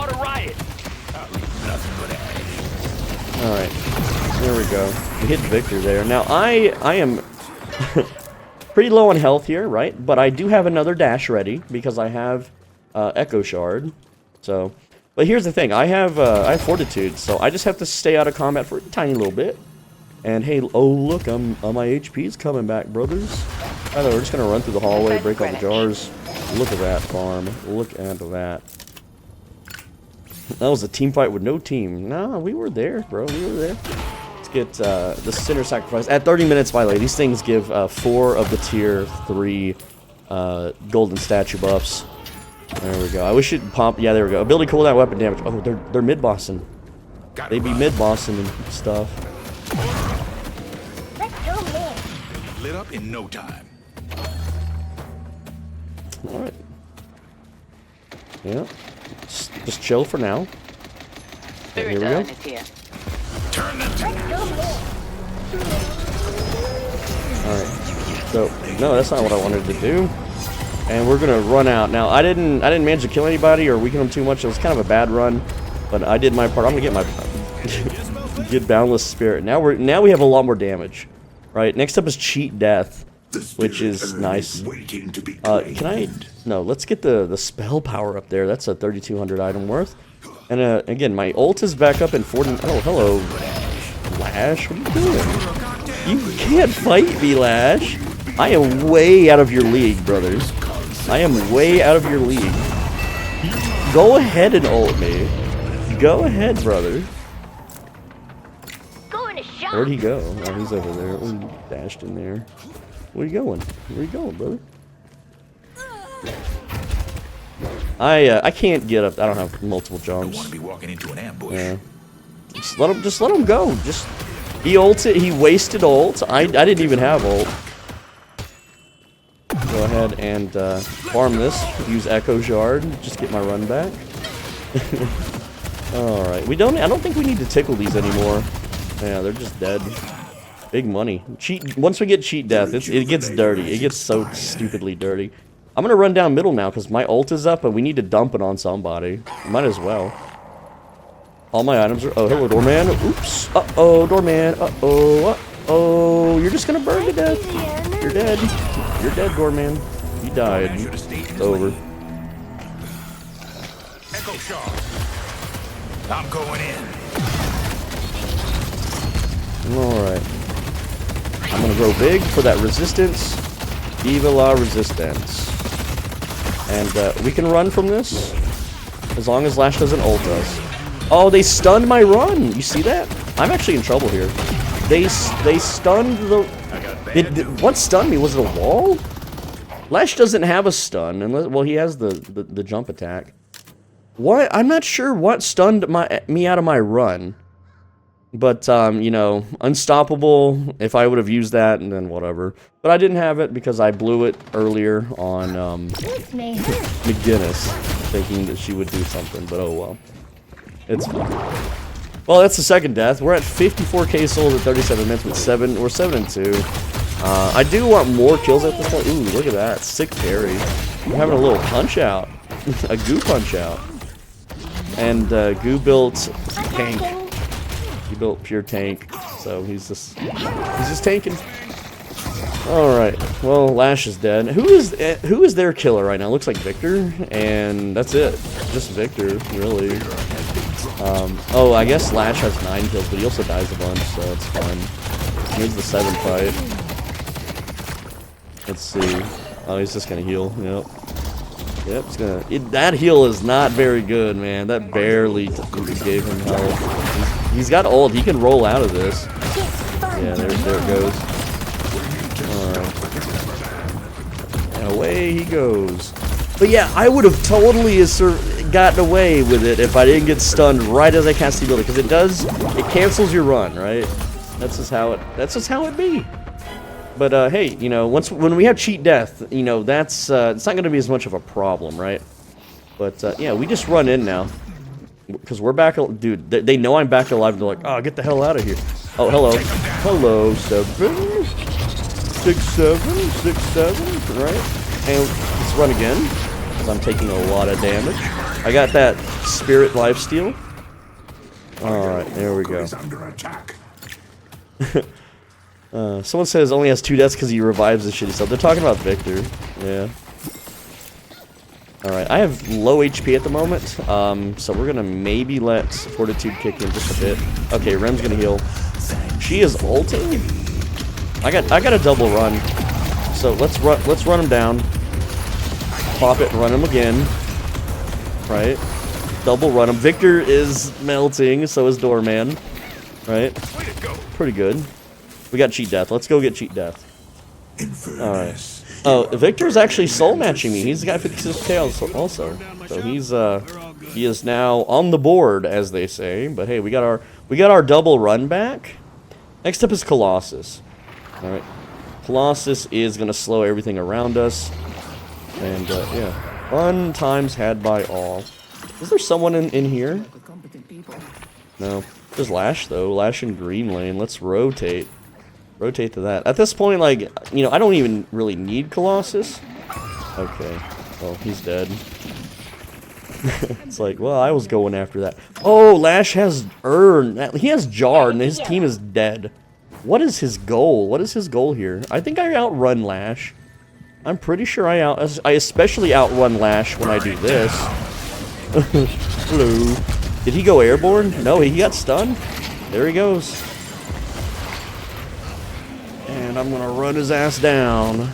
Alright. There we go. We hit Victor there. Now, I am pretty low on health here, right? But I do have another dash ready because I have Echo Shard. So, but here's the thing. I have Fortitude, so I just have to stay out of combat for a tiny little bit. And hey, oh look, my HP's coming back, brothers. I know, we're just gonna run through the hallway, break all the jars. Look at that farm. Look at that. That was a team fight with no team. Nah, we were there, bro. We were there. Let's get the Sinner Sacrifice. At 30 minutes, by the way, these things give 4 of the tier 3 golden statue buffs. There we go. I wish it'd pop. Yeah, there we go. Ability cooldown, weapon damage. Oh, they're mid-bossing. They be mid-bossing and stuff. Lit up in no time. Alright. Yeah. Just chill for now. Here we go. Turn them. Alright. So, no, that's not what I wanted to do. And we're gonna run out. Now, I didn't manage to kill anybody or weaken them too much. It was kind of a bad run. But I did my part. I'm gonna get my get Boundless Spirit. Now we have a lot more damage. Right, next up is Cheat Death, which is nice. Can I? No, let's get the spell power up there. That's a 3,200 item worth. And again, my ult is back up in 40. Oh, hello, Lash. What are you doing? You can't fight me, Lash. I am way out of your league, brothers. I am way out of your league. Go ahead and ult me. Go ahead, brother. Where'd he go? Oh, he's over there. Oh, he dashed in there. Where you going? Where you going, brother? I can't get up. I don't have multiple jumps. Want to be walking into an ambush. Yeah. Just let him go. Just he ulted. He wasted ult. I didn't even have ult. Go ahead and farm this. Use Echo Shard. Just get my run back. All right. I don't think we need to tickle these anymore. Yeah, they're just dead. Big money. Once we get Cheat Death, it gets dirty. It gets so stupidly dirty. I'm gonna run down middle now because my ult is up, and we need to dump it on somebody. Might as well. All my items are. Oh, hello, Doorman. Oops. Uh-oh, Doorman. Uh-oh. Uh-oh. You're just gonna burn to death. You're dead. You're dead, Doorman. You died. It's over. Echo Shard. I'm going in. Alright. I'm gonna go big for that resistance. Viva la resistance. And we can run from this. As long as Lash doesn't ult us. Oh, they stunned my run! You see that? I'm actually in trouble here. They stunned the... What stunned me? Was it a wall? Lash doesn't have a stun. Unless, well, he has the jump attack. What? I'm not sure what stunned me out of my run. But, you know, unstoppable, if I would have used that, and then whatever. But I didn't have it because I blew it earlier on, McGinnis, thinking that she would do something, but oh well. It's fine. Well, that's the second death. We're at 54k souls at 37 minutes with 7, we're 7-2. I do want more kills at this point. Ooh, look at that, sick parry. I'm having a little punch out, a goo punch out. And, Goo built tank. He built pure tank, so he's just tanking. All right, well, Lash is dead. Who is their killer right now? Looks like Victor, and that's it. Just Victor, really. Oh, I guess Lash has 9 kills, but he also dies a bunch, so it's fun. Here's the 7 fight. Let's see. Oh, he's just gonna heal. Yep. Yep, it's gonna. That heal is not very good, man. That barely gave him health. He's got ult. He can roll out of this. Yeah, there it goes. Alright. And away he goes. But yeah, I would have totally gotten away with it if I didn't get stunned right as I cast the ability, because it cancels your run, right? That's just how it be. But hey, you know, when we have Cheat Death, you know, that's it's not going to be as much of a problem, right? But yeah, we just run in now. Because we're back, dude, they know I'm back alive, and they're like, oh, get the hell out of here. Oh, hello. Hello, 7. 6, 7, 6, 7, right? And let's run again, because I'm taking a lot of damage. I got that Spirit Lifesteal. Alright, there we go. Is under attack. Someone says only has 2 deaths because he revives the shitty stuff. They're talking about Victor. Yeah. Alright, I have low HP at the moment, so we're gonna maybe let Fortitude kick in just a bit. Okay, Rem's gonna heal. She is ulting? I got a double run. So let's run him down. Pop it, run him again. Right? Double run him. Victor is melting, so is Doorman. Right? Pretty good. We got cheat death. Let's go get cheat death. Alright. Oh, Victor's actually soul matching me. He's got 56k also. So he is now on the board, as they say. But hey, we got our double run back. Next up is Colossus. Alright. Colossus is gonna slow everything around us. And yeah. Fun times had by all. Is there someone in here? No. There's Lash though. Lash in green lane. Let's rotate. Rotate to that. At this point, like, you know, I don't even really need Colossus. Okay. Well, he's dead. It's like, well, I was going after that. Oh, Lash has he has Jar, and his team is dead. What is his goal? What is his goal here? I think I outrun Lash. I'm pretty sure I especially outrun Lash when I do this. Hello. Did he go airborne? No, he got stunned. There he goes. And I'm gonna run his ass down.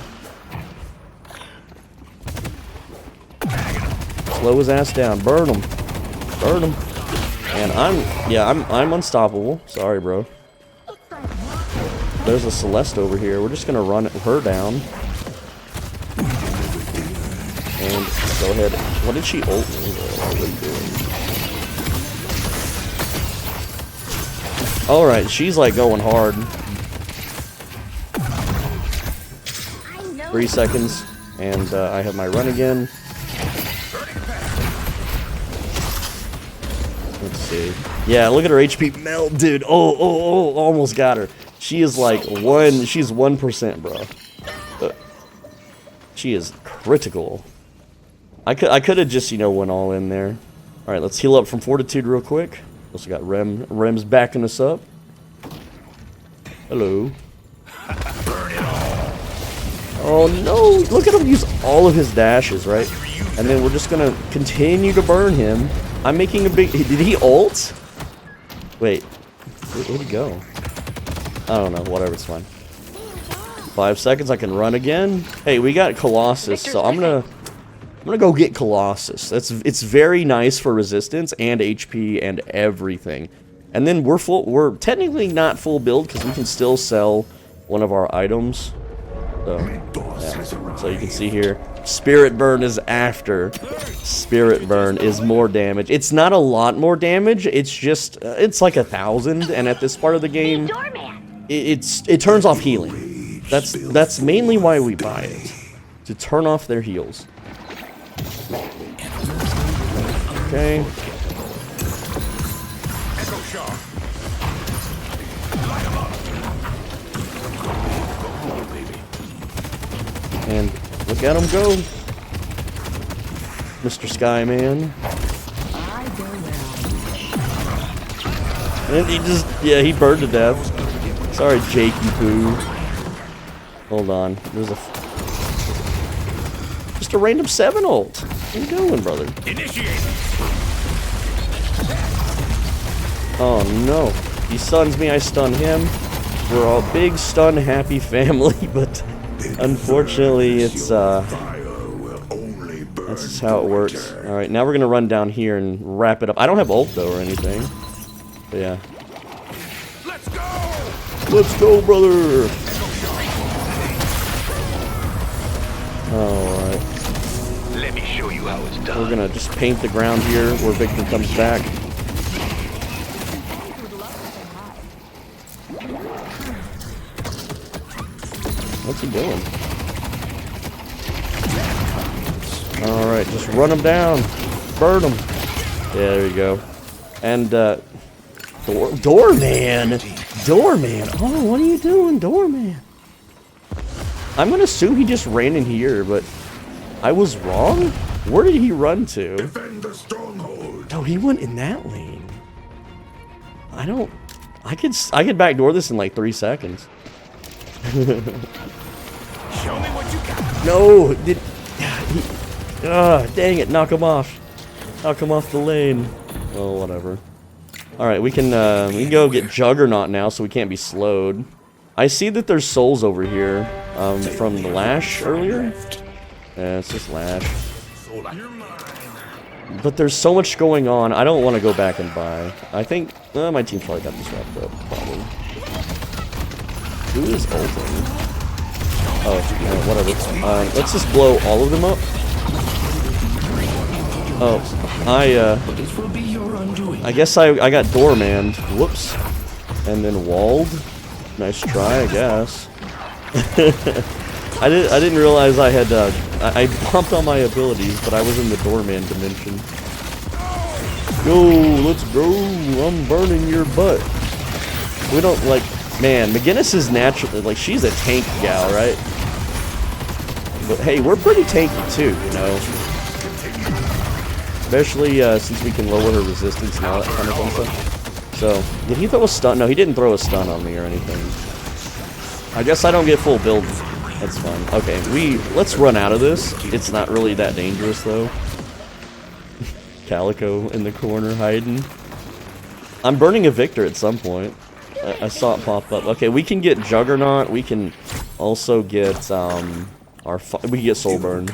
Slow his ass down. Burn him. Burn him. And I'm unstoppable. Sorry, bro. There's a Celeste over here. We're just gonna run her down. And go ahead. What did she ult me? What are we doing? Alright, she's like going hard. 3 seconds, and I have my run again. Let's see. Yeah, look at her HP melt, dude. Oh, almost got her. She is like she's 1%, bro. She is critical. I could have just, you know, went all in there. All right, let's heal up from Fortitude real quick. Also got Rem's backing us up. Hello. Oh no, look at him use all of his dashes, right? And then we're just gonna continue to burn him. I'm making a big... Did he ult? Wait, where'd he go? I don't know, whatever, it's fine. 5 seconds, I can run again. Hey, we got Colossus, so I'm gonna go get Colossus. It's very nice for resistance and HP and everything. And then we're technically not full build because we can still sell one of our items. So, yeah. So you can see here, Spirit Burn is after. Spirit Burn is more damage. It's not a lot more damage. It's just it's like 1,000, and at this part of the game, it turns off healing. That's mainly why we buy it, to turn off their heals. Okay. And look at him go, Mr. Skyman. And he just, yeah, he burned to death. Sorry, Jakey Poo. Hold on, there's just a random 7 ult. What are you doing, brother? Initiate. Oh no, he stuns me, I stun him. We're all big stun happy family, but unfortunately, it's that's just how it works. All right, now we're gonna run down here and wrap it up. I don't have ult though or anything. But yeah. Let's go. Let's go, brother. All right. Let me show you how it's done. We're gonna just paint the ground here where Victor comes back. What's he doing? Alright, just run him down. Burn him. Yeah, there you go. And, Doorman! Doorman! Oh, what are you doing, Doorman? I'm gonna assume he just ran in here, but I was wrong? Where did he run to? Defend the stronghold. Oh, he went in that lane. I could backdoor this in like 3 seconds. Show me what you got. No, dang it, knock him off. Knock him off the lane. Oh, whatever. Alright, we can go get Juggernaut now so we can't be slowed. I see that there's souls over here, from the Lash earlier. Yeah, it's just Lash. But there's so much going on, I don't want to go back and buy. I think, my team probably got this wrapped up, probably. Who is ulting? Oh, yeah, whatever. Let's just blow all of them up. Oh, I guess I got doormanned. Whoops. And then walled. Nice try, I guess. I didn't realize I had, I bumped on my abilities, but I was in the doorman dimension. Go, let's go, I'm burning your butt. We don't, like, man, McGinnis is naturally, like, she's a tank gal, right? But hey, we're pretty tanky too, you know? Especially, since we can lower her resistance and all that kind of fun stuff. So, did he throw a stun? No, he didn't throw a stun on me or anything. I guess I don't get full build. That's fine. Okay, let's run out of this. It's not really that dangerous, though. Calico in the corner hiding. I'm burning a Victor at some point. I saw it pop up. Okay, we can get Juggernaut. We can also get, we can get Soulburn.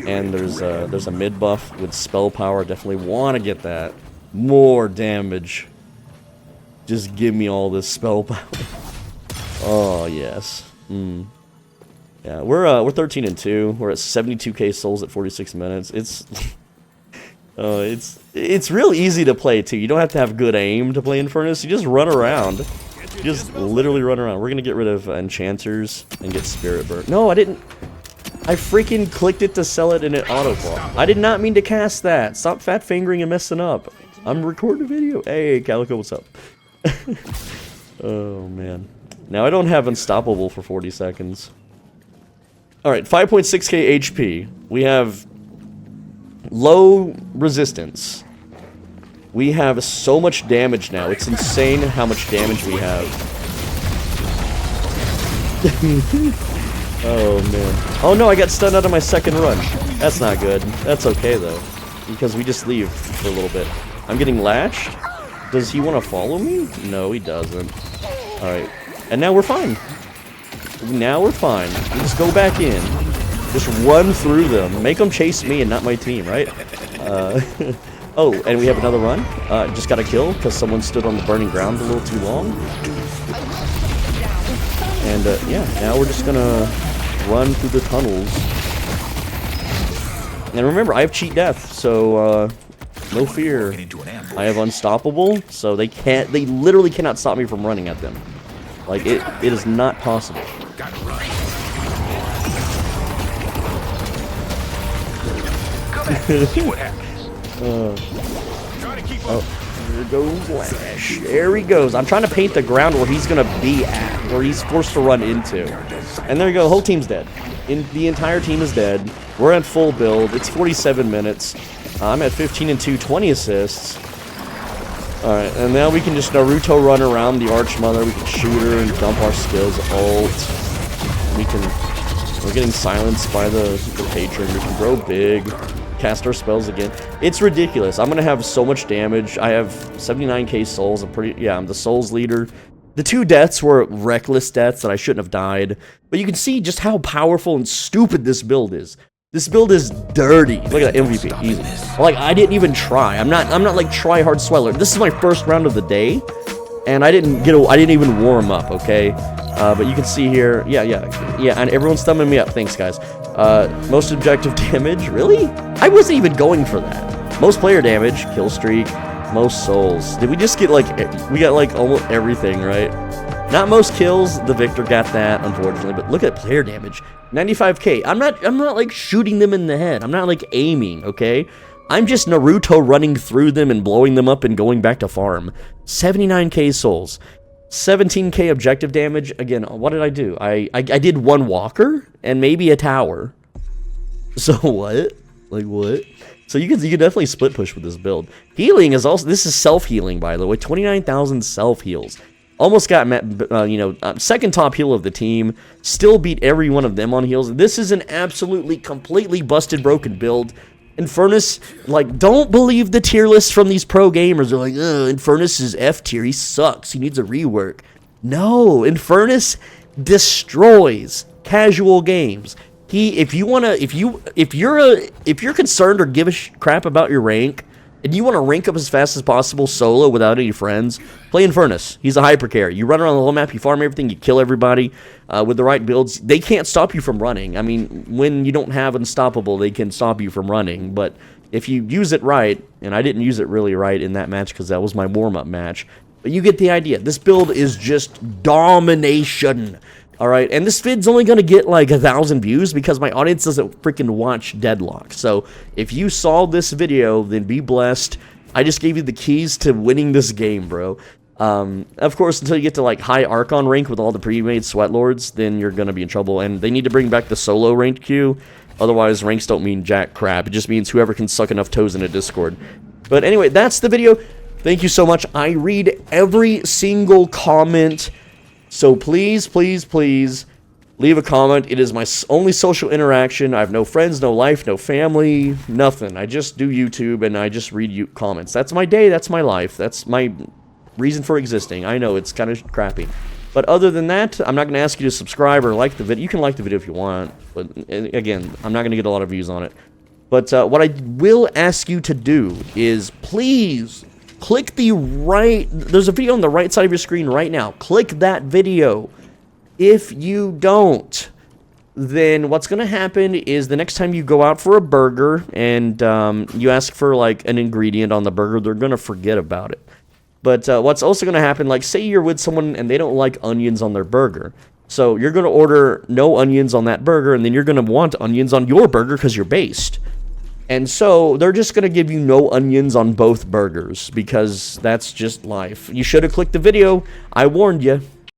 And there's a mid buff with spell power. Definitely want to get that. More damage. Just give me all this spell power. Oh yes. Yeah, we're 13-2. We're at 72k souls at 46 minutes. It's real easy to play too. You don't have to have good aim to play Infernus. You just run around. You just literally run around. We're gonna get rid of enchanters and get spirit burn. No, I didn't. I freaking clicked it to sell it and it auto-clocked. I did not mean to cast that. Stop fat fingering and messing up. I'm recording a video. Hey, Calico, what's up? Oh, man. Now, I don't have Unstoppable for 40 seconds. Alright, 5.6k HP. We have low resistance. We have so much damage now. It's insane how much damage we have. Oh, man. Oh, no, I got stunned out of my second run. That's not good. That's okay, though. Because we just leave for a little bit. I'm getting lashed. Does he want to follow me? No, he doesn't. Alright. And now we're fine. Now we're fine. We just go back in. Just run through them. Make them chase me and not my team, right? Oh, and we have another run. Just got a kill because someone stood on the burning ground a little too long. And, yeah, now we're just gonna run through the tunnels. And remember, I have cheat death, so, no fear. I have unstoppable, so they literally cannot stop me from running at them. Like, it is not possible. Oh, here goes Lash. There he goes. I'm trying to paint the ground where he's gonna be at, where he's forced to run into. And there you go, the whole team's dead. The entire team is dead. We're at full build. It's 47 minutes. I'm at 15-2, 20 assists. Alright, and now we can just Naruto run around the Archmother. We can shoot her and dump our skills, ult. We're getting silenced by the Patron. We can grow big, cast our spells again. It's ridiculous. I'm gonna have so much damage. I have 79k souls. I'm the souls leader. The 2 deaths were reckless deaths that I shouldn't have died. But you can see just how powerful and stupid this build is. This build is dirty. Look at that MVP. Easy. Like, I didn't even try. I'm not like try hard sweller. This is my first round of the day, and I didn't even warm up, okay? But you can see here, yeah, and everyone's thumbing me up. Thanks, guys. Most objective damage, really? I wasn't even going for that. Most player damage, kill streak, most souls. Did we just get like, we got like almost everything, right? Not most kills, the Victor got that, unfortunately, but look at player damage. 95k. I'm not like shooting them in the head. I'm not like aiming, okay? I'm just Naruto running through them and blowing them up and going back to farm. 79k souls. 17k objective damage. Again, what did I do? I did 1 walker and maybe a tower. So what? Like what? So you can definitely split push with this build. Healing is also, this is self-healing, by the way. 29,000 self-heals. Almost got, second top heal of the team. Still beat every one of them on heals. This is an absolutely, completely busted, broken build. Infernus, like, don't believe the tier lists from these pro gamers. They're like, Infernus is F tier. He sucks. He needs a rework. No, Infernus destroys casual games. If you're concerned or give a crap about your rank, and you want to rank up as fast as possible solo without any friends, play Infernus. He's a hyper carry. You run around the whole map, you farm everything, you kill everybody with the right builds. They can't stop you from running. I mean, when you don't have Unstoppable, they can stop you from running. But if you use it right, and I didn't use it really right in that match because that was my warm-up match, but you get the idea. This build is just domination. Alright, and this vid's only going to get like 1,000 views because my audience doesn't freaking watch Deadlock. So, if you saw this video, then be blessed. I just gave you the keys to winning this game, bro. Of course, until you get to like high Archon rank with all the pre-made Sweat Lords, then you're going to be in trouble. And they need to bring back the solo ranked queue. Otherwise, ranks don't mean jack crap. It just means whoever can suck enough toes in a Discord. But anyway, that's the video. Thank you so much. I read every single comment. So please, please, please leave a comment. It is my only social interaction. I have no friends, no life, no family, nothing. I just do YouTube and I just read comments. That's my day. That's my life. That's my reason for existing. I know it's kind of crappy. But other than that, I'm not going to ask you to subscribe or like the video. You can like the video if you want. But again, I'm not going to get a lot of views on it. But what I will ask you to do is please click there's a video on the right side of your screen right now. Click that video. If you don't, then what's going to happen is the next time you go out for a burger and you ask for like an ingredient on the burger, they're going to forget about it. But what's also going to happen, like say you're with someone and they don't like onions on their burger. So you're going to order no onions on that burger, and then you're going to want onions on your burger because you're based. And so they're just going to give you no onions on both burgers because that's just life. You should have clicked the video. I warned you.